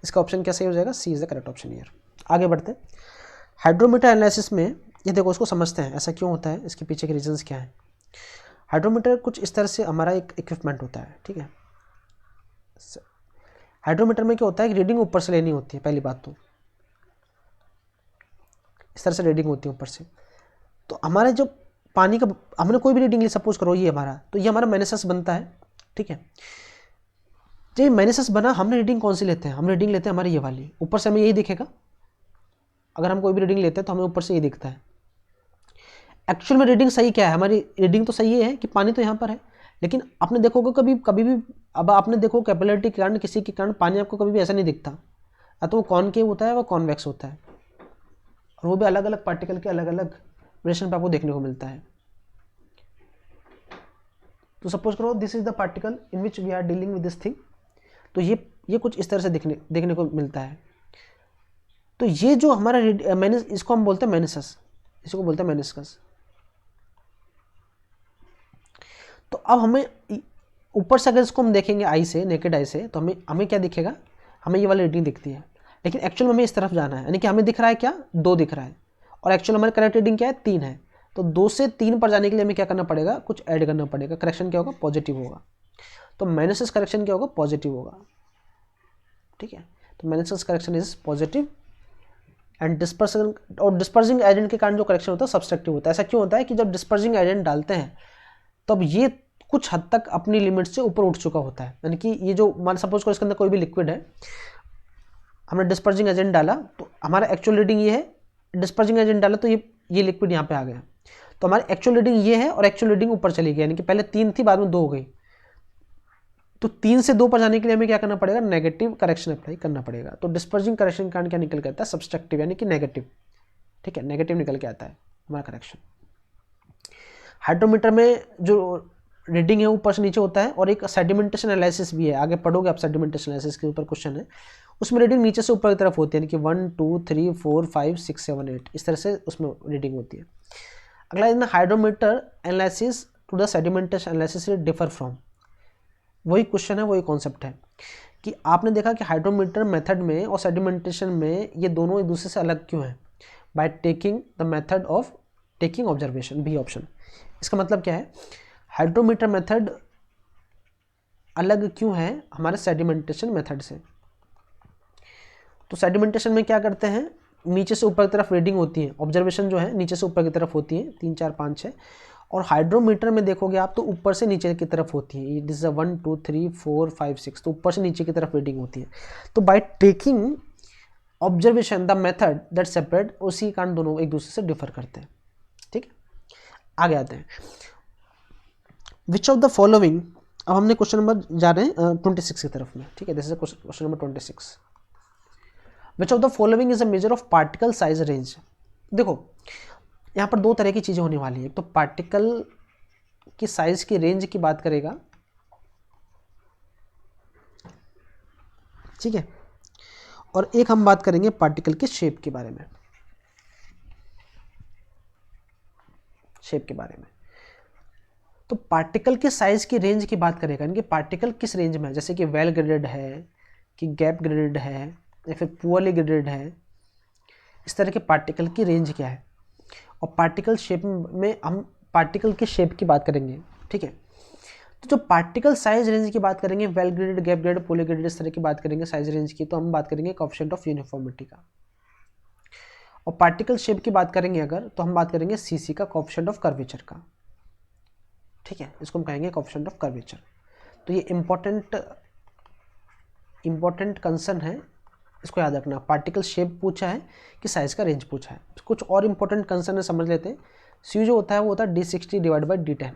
इसका ऑप्शन क्या सही हो जाएगा, C is the correct option year. आगे बढ़ते हैं, हाइड्रोमीटर एनालिसिस में ये देखो, उसको समझते हैं ऐसा क्यों होता है, इसके पीछे के रीजंस क्या हैं। हाइड्रोमीटर कुछ इस तरह से हमारा एक इक्विपमेंट होता है, ठीक है। हाइड्रोमीटर में क्या होता है कि रीडिंग ऊपर से लेनी होती है, पहली बात तो इस तरह से रीडिंग होती है ऊपर से। तो हमारे जो पानी का, हमने कोई भी रीडिंग ली, सपोज करो ये हमारा, तो ये हमारा मैनेसस बनता है, ठीक है। जब मैनेसस बना, हमने रीडिंग कौन सी लेते हैं, हम रीडिंग लेते हैं हमारी ये वाली, ऊपर से हमें यही दिखेगा। अगर हम कोई भी रीडिंग लेते हैं तो हमें ऊपर से ये दिखता है। एक्चुअल में रीडिंग सही क्या है, हमारी रीडिंग तो सही है कि पानी तो यहाँ पर है, लेकिन आपने देखोगे कभी भी, अब आपने देखो कैपिलरिटी के कारण, किसी के कारण पानी आपको कभी भी ऐसा नहीं दिखता, या तो वो कॉनकेव होता है, वो कॉन्वेक्स होता है, और वो भी अलग अलग पार्टिकल के अलग अलग वेरिएशन पे आपको देखने को मिलता है। तो सपोज करो this is the particle in which we are dealing with this thing, तो ये कुछ इस तरह से देखने को मिलता है। तो ये जो हमारा इसको हम बोलते हैं मेनिसस, इसको बोलते हैं मेनिस्कस। तो अब हमें ऊपर से अगर इसको हम देखेंगे आई से, नेकेड आई से, तो हमें क्या दिखेगा, हमें ये वाली रीडिंग दिखती है, लेकिन एक्चुअल में हमें इस तरफ जाना है, यानी कि हमें दिख रहा है क्या, 2 दिख रहा है, और एक्चुअल हमारी करेक्ट रीडिंग क्या है, 3 है। तो 2 से 3 पर जाने के लिए हमें क्या करना पड़ेगा, कुछ ऐड करना पड़ेगा। करेक्शन क्या होगा, पॉजिटिव होगा। तो मेनिसस करेक्शन क्या होगा, पॉजिटिव होगा। ठीक है, तो meniscus correction is positive and dispersing, और डिस्पर्सिंग एजेंट के कारण जो करेक्शन होता है सब्सट्रैक्टिव होता है। ऐसा क्यों होता है कि जब डिस्पर्सिंग एजेंट डालते हैं तब ये कुछ हद तक अपनी लिमिट से ऊपर उठ चुका होता है, यानी कि ये जो मान सपोज करो इसके अंदर कोई भी लिक्विड है, हमने डिस्पर्सिंग एजेंट डाला, तो हमारा एक्चुअल रीडिंग ये है, डिस्पर्सिंग एजेंट डाला तो ये लिक्विड यहाँ पे आ गया, तो हमारी एक्चुअल रीडिंग ये है, और एक्चुअल रीडिंग ऊपर चली गई, यानी कि पहले 3 थी, बाद में 2 हो गई। तो 3 से 2 पर जाने के लिए हमें क्या करना पड़ेगा, नेगेटिव करेक्शन अप्लाई करना पड़ेगा। तो डिस्पर्सिंग करेक्शन के कारण क्या निकल के आता है, सब्सट्रैक्टिव, यानी कि नेगेटिव। ठीक है, नेगेटिव निकल के आता है हमारा करेक्शन। हाइड्रोमीटर में जो रीडिंग है ऊपर से नीचे होता है, और एक सेडिमेंटेशन एनालिसिस भी है, आगे पढ़ोगे आप, सेडिमेंटेशन एनालिसिस के ऊपर क्वेश्चन है, उसमें रीडिंग नीचे से ऊपर की तरफ होती है, यानी कि 1 2 3 4 5 6 7 8 इस तरह से उसमें रीडिंग होती है। अगला है hydrometer analysis to the sedimentation analysis differ from, वही क्वेश्चन है, वही कॉन्सेप्ट है कि आपने देखा कि हाइड्रोमीटर मेथड में और सेडिमेंटेशन में ये दोनों एक दूसरे से अलग क्यों है, by taking the method of taking observation, B option. इसका मतलब क्या है, हाइड्रोमीटर मेथड अलग क्यों है हमारे सेडिमेंटेशन मेथड से। तो सेडिमेंटेशन में क्या करते हैं, नीचे से ऊपर की तरफ रीडिंग होती है, ऑब्जर्वेशन जो है नीचे से ऊपर की तरफ होती है, 3 4 5 6, और हाइड्रोमीटर में देखोगे आप तो ऊपर से नीचे की तरफ होती है, दिस इज 1 2 3 4 5 6, तो ऊपर से नीचे की तरफ रीडिंग होती है। तो by taking observation the method that separate, उसी कारण दोनों एक दूसरे से डिफर करते हैं। ठीक है, आगे आते हैं, विच ऑफ द फॉलोइंग, अब हमने क्वेश्चन नंबर जा रहे हैं 26 की तरफ में। ठीक है, this is question number 26, which of the following is a measure of particle size range. देखो यहाँ पर 2 तरह की चीज़ें होने वाली है, तो पार्टिकल की साइज की रेंज की बात करेगा, ठीक है, और एक हम बात करेंगे पार्टिकल के शेप के बारे में, शेप के बारे में। तो पार्टिकल के साइज की रेंज की बात करेगा, यानी कि पार्टिकल किस रेंज में है, जैसे कि वेल ग्रेडेड है, कि गैप ग्रेडेड है, या फिर पुअरली ग्रेडेड है, इस तरह के पार्टिकल की रेंज क्या है। और पार्टिकल शेप में हम पार्टिकल के शेप की बात करेंगे। ठीक है, तो जो पार्टिकल साइज रेंज की बात करेंगे, well graded, gap graded, poorly graded, इस तरह की बात करेंगे साइज रेंज की, तो हम बात करेंगे कोएफिशिएंट ऑफ यूनिफॉर्मिटी का। और पार्टिकल शेप की बात करेंगे अगर, तो हम बात करेंगे सीसी का, कोएफिशिएंट ऑफ कर्वेचर का। ठीक है, इसको हम कहेंगे कोएफिशिएंट ऑफ कर्वेचर। तो ये इंपॉर्टेंट कंसर्न है, इसको याद रखना। पार्टिकल शेप पूछा है कि साइज का रेंज पूछा है। कुछ और इंपॉर्टेंट कंसर्न है, समझ लेते हैं। सी जो होता है वो होता है D60 divide by D10।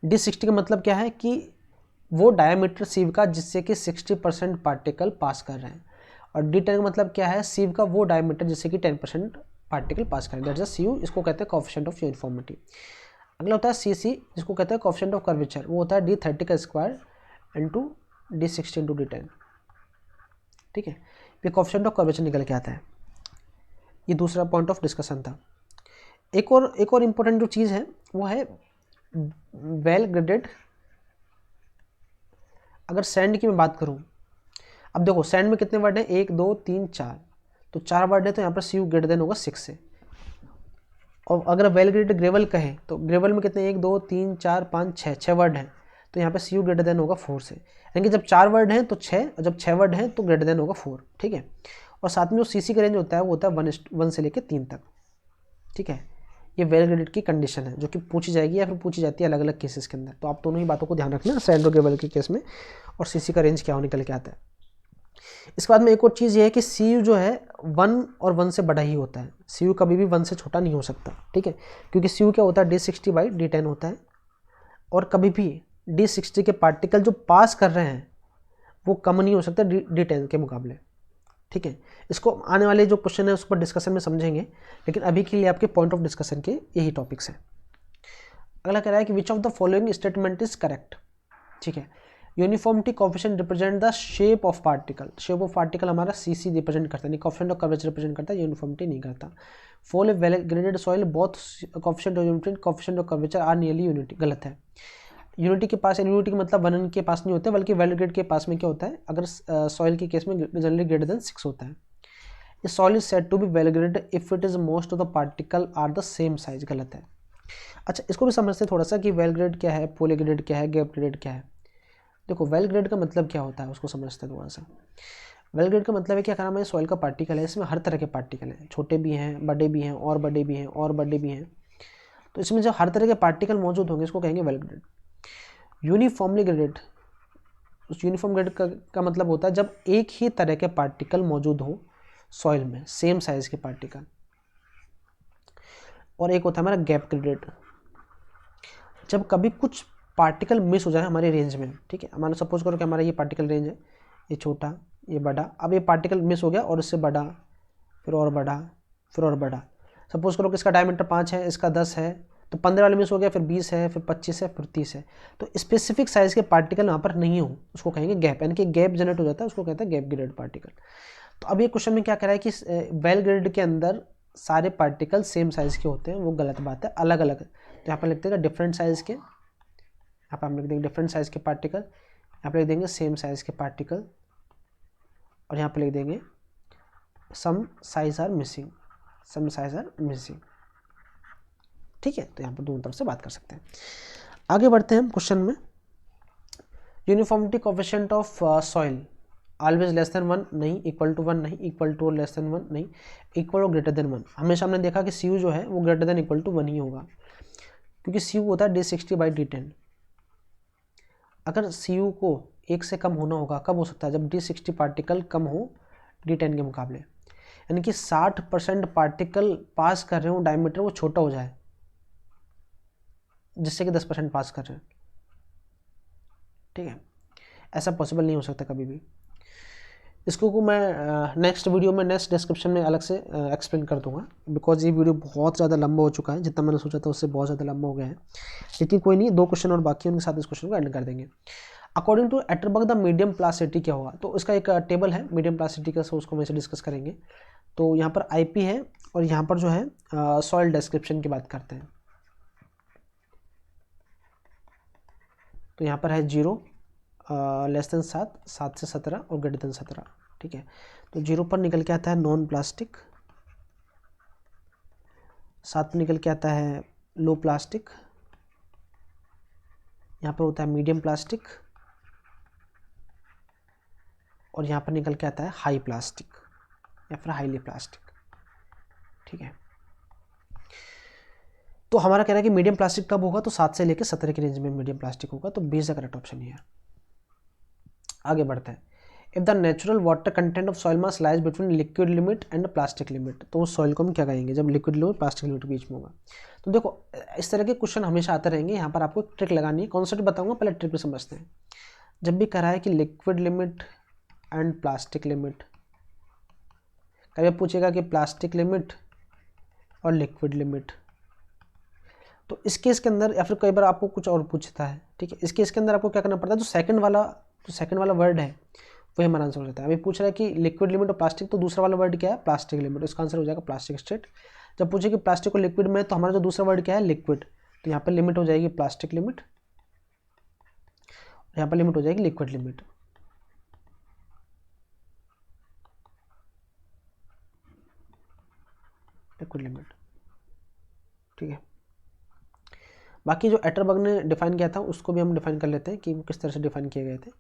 D60 का मतलब क्या है कि वो डायमीटर सीव का जिससे कि 60% पार्टिकल पास कर रहे हैं, और D10 का मतलब क्या है, सीव का वो डायमीटर जिससे कि 10% पार्टिकल पास कर रहे हैं, दैट इज सीव, इसको कहते हैं कोएफिशिएंट ऑफ यूनिफॉर्मिटी। अगला होता है CC, जिसको कहते हैं कोएफिशिएंट ऑफ कर्वेचर, वो होता है D30 का square into D60 into D10। ठीक है, ये कोएफिशिएंट ऑफ कर्वेचर निकल के आता है। ये दूसरा पॉइंट ऑफ डिस्कशन था। एक और इम्पोर्टेंट जो चीज़ है वो है वेल ग्रेडेड। अगर सैंड की मैं बात करूं, अब देखो सैंड में कितने वर्ड हैं, 1 2 3 4, तो 4 वर्ड है, तो यहाँ पर सी ग्रेटर देन होगा 6 से। और अगर वेल ग्रेडेड ग्रेवल कहे तो ग्रेवल में कितने, 1 2 3 4 5 6 वर्ड हैं, तो यहाँ पे सी यू ग्रेटर देन होगा 4 से, यानी कि जब 4 वर्ड हैं तो 6, और जब 6 वर्ड हैं तो ग्रेटर देन होगा 4। ठीक है, और साथ में जो सीसी का रेंज होता है वो होता है 1 से लेकर 3 तक। ठीक है, ये वेल ग्रेडेड की कंडीशन है जो कि पूछी जाएगी या फिर पूछी जाती है अलग अलग केसेस के अंदर। तो आप दोनों ही बातों को ध्यान रखना, सैंड और ग्रेवल के केस में, और सीसी का रेंज क्या हो निकल के आता है। इसके बाद में एक और चीज़ ये है कि सी यू जो है 1 और 1 से बड़ा ही होता है, सी यू कभी भी 1 से छोटा नहीं हो सकता। ठीक है, क्योंकि सी यू क्या होता है D60 बाई D10 होता है, और कभी भी D60 के पार्टिकल जो पास कर रहे हैं वो कम नहीं हो सकते D10 के मुकाबले, ठीक है। इसको आने वाले जो क्वेश्चन है उस पर डिस्कशन में समझेंगे, लेकिन अभी के लिए आपके पॉइंट ऑफ डिस्कशन के यही टॉपिक्स हैं। अगला कह रहा है कि विच of the following statement is correct, ठीक है। Uniformity coefficient represent the shape of particle, shape of particle हमारा CC रिप्रेजेंट करता है, नहीं कोएफिशिएंट ऑफ कर्वेचर रिप्रेजेंट करता है, यूनिफॉर्मिटी नहीं करता। Fall A well graded soil both coefficient of unity coefficient of curvature R nearly unity, गलत है। यूनिटी के पास, यूनिटी का मतलब 1 के पास नहीं होता है, बल्कि वेल ग्रेड के पास में क्या होता है, अगर सॉइल के केस में जनरली ग्रेटर देन 6 होता है। A soil is said to be well graded if it is most of the particle are the same size, गलत है। अच्छा, इसको भी समझते हैं थोड़ा सा कि वेल ग्रेड क्या है, पोली ग्रेड क्या है, गैप ग्रेड क्या है। देखो वेल ग्रेड का मतलब क्या होता है उसको समझते हैं थोड़ा सा। वेल ग्रेड का मतलब है कि अगर हमारे सॉइल का पार्टिकल है, इसमें हर तरह के पार्टिकल हैं, छोटे भी हैं, बड़े भी हैं, और बड़े भी हैं, और बड़े भी हैं। तो इसमें जब हर तरह के पार्टिकल मौजूद होंगे इसको कहेंगे वेल ग्रेड। यूनिफॉर्मली ग्रेडेड, उस यूनिफॉर्म ग्रेड का मतलब होता है जब एक ही तरह के पार्टिकल मौजूद हो सॉइल में, सेम साइज के पार्टिकल। और एक होता है हमारा गैप ग्रेडेड, जब कभी कुछ पार्टिकल मिस हो जाए हमारे रेंज में, ठीक है। हमारा सपोज करो कि हमारा ये पार्टिकल रेंज है, ये छोटा, ये बड़ा, अब ये पार्टिकल मिस हो गया और इससे बड़ा, फिर और बड़ा, फिर और बड़ा। सपोज करो कि इसका डायमीटर 5 है, इसका 10 है, तो 15 वाले मिस हो गया, फिर 20 है, फिर 25 है, फिर 30 है। तो स्पेसिफिक साइज के पार्टिकल वहाँ पर नहीं हो, उसको कहेंगे गैप, यानी कि गैप जनरेट हो जाता है, उसको कहते हैं गैप ग्रेडेड पार्टिकल। तो अब ये क्वेश्चन में क्या कह रहा है कि वेल ग्रेड के अंदर सारे पार्टिकल सेम साइज के होते हैं, वो गलत बात है, अलग अलग। तो यहाँ पर लिखते हैं डिफरेंट साइज के, यहाँ पर हम लिख देंगे डिफरेंट साइज के पार्टिकल, यहाँ पर लिख देंगे सेम साइज के पार्टिकल, और यहाँ पर लिख देंगे some size are missing, some size are missing, ठीक है। तो यहाँ पर दोनों तरफ से बात कर सकते हैं। आगे बढ़ते हैं हम क्वेश्चन में। Uniformity coefficient of soil always less than 1, नहीं, इक्वल टू 1 नहीं, इक्वल टू और लेस देन 1 नहीं, इक्वल और ग्रेटर देन 1। हमेशा हमने देखा कि CU जो है वो ग्रेटर देन इक्वल टू 1 ही होगा, क्योंकि CU होता है D60/D10। अगर CU को 1 से कम होना होगा, कब हो सकता है, जब D60 पार्टिकल कम हो D10 के मुकाबले, यानी कि 60% पार्टिकल पास कर रहे हो डायमीटर वो छोटा हो जाए, जिससे कि 10% पास कर रहे हैं, ठीक है। ऐसा पॉसिबल नहीं हो सकता कभी भी। इसको को मैं नेक्स्ट वीडियो में, नेक्स्ट डिस्क्रिप्शन में अलग से एक्सप्लेन कर दूंगा, बिकॉज ये वीडियो बहुत ज़्यादा लंबा हो चुका है, जितना मैंने सोचा था उससे बहुत ज़्यादा लंबा हो गया है। लेकिन कोई नहीं, 2 क्वेश्चन और बाकी, उनके साथ इस क्वेश्चन को एंड कर देंगे। अकॉर्डिंग टू एटरबर्ग द मीडियम प्लासिटी क्या होगा, तो इसका एक टेबल है मीडियम प्लासिटी का, उसको हम इसे डिस्कस करेंगे। तो यहाँ पर IP है, और यहाँ पर जो है सॉइल डिस्क्रिप्शन की बात करते हैं। तो यहाँ पर है 0, लेस देन 7, 7 से 17 और ग्रेटर देन 17, ठीक है। तो 0 पर निकल के आता है नॉन प्लास्टिक, 7 पर निकल के आता है लो प्लास्टिक, यहाँ पर होता है मीडियम प्लास्टिक, और यहाँ पर निकल के आता है हाई प्लास्टिक या फिर हाईली प्लास्टिक, ठीक है। तो हमारा कह रहा है कि मीडियम प्लास्टिक कब होगा, तो 7 से लेकर 17 की रेंज में मीडियम प्लास्टिक होगा, तो 20 करेक्ट ऑप्शन है। आगे बढ़ते हैं। If the natural water content of soil mass lies between liquid limit and plastic limit, तो उस सॉइल को हम क्या कहेंगे जब लिक्विड लिमिट प्लास्टिक लिमिट के बीच में होगा। तो देखो इस तरह के क्वेश्चन हमेशा आते रहेंगे, यहाँ पर आपको ट्रिक लगानी है, कॉन्सेप्ट बताऊंगा, पहले ट्रिक भी समझते हैं। जब भी कह रहा है कि liquid limit and plastic limit, कभी पूछेगा कि प्लास्टिक लिमिट और लिक्विड लिमिट, तो इस केस के अंदर, या फिर कई बार आपको कुछ और पूछता है, ठीक है। इस केस के अंदर आपको क्या करना पड़ता है, जो सेकंड वाला वर्ड है वही हमारा आंसर हो जाता है। अभी पूछ रहा है कि लिक्विड लिमिट और प्लास्टिक, तो दूसरा वाला वर्ड क्या है, प्लास्टिक लिमिट, इसका आंसर हो जाएगा प्लास्टिक स्टेट। जब पूछे कि प्लास्टिक को लिक्विड में, तो हमारा जो दूसरा वर्ड क्या है, लिक्विड, तो यहाँ पर लिमिट हो जाएगी प्लास्टिक लिमिट, यहाँ पर लिमिट हो जाएगी लिक्विड लिमिट। लिक्विड लिमिट, ठीक है। बाकी जो एटरबर्ग ने डिफाइन किया था उसको भी हम डिफाइन कर लेते हैं कि वो किस तरह से डिफाइन किए गए थे।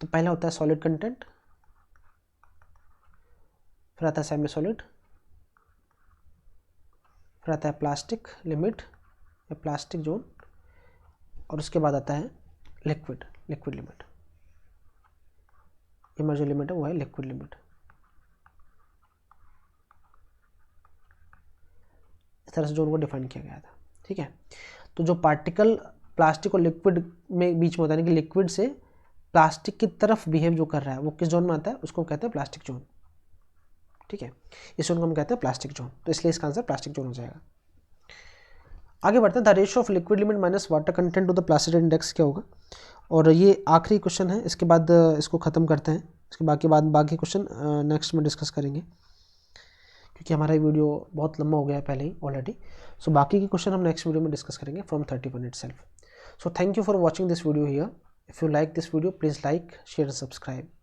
तो पहला होता है सॉलिड कंटेंट, फिर आता है सेमी सॉलिड, फिर आता है प्लास्टिक लिमिट या प्लास्टिक जोन, और उसके बाद आता है लिक्विड लिमिट। ये जो लिमिट है वो है लिक्विड लिमिट। इस तरह से जोन को डिफाइन किया गया था, ठीक है। तो जो पार्टिकल प्लास्टिक और लिक्विड में बीच में होता है, यानी कि लिक्विड से प्लास्टिक की तरफ बिहेव जो कर रहा है वो किस जोन में आता है, उसको कहते हैं प्लास्टिक जोन। ठीक है, इस जोन को हम कहते हैं प्लास्टिक जोन, तो इसलिए इसका आंसर प्लास्टिक जोन हो जाएगा। आगे बढ़ते हैं, the ratio of liquid limit minus water content to the plasticity index क्या होगा। और ये आखिरी क्वेश्चन है, इसके बाद इसको ख़त्म करते हैं, इसके बाकी क्वेश्चन नेक्स्ट में डिस्कस करेंगे, क्योंकि हमारा वीडियो बहुत लंबा हो गया है पहले ही ऑलरेडी। सो बाकी के क्वेश्चन हम नेक्स्ट वीडियो में डिस्कस करेंगे from 31 itself. So thank you for watching this video here. If you like this video, please like, share and subscribe.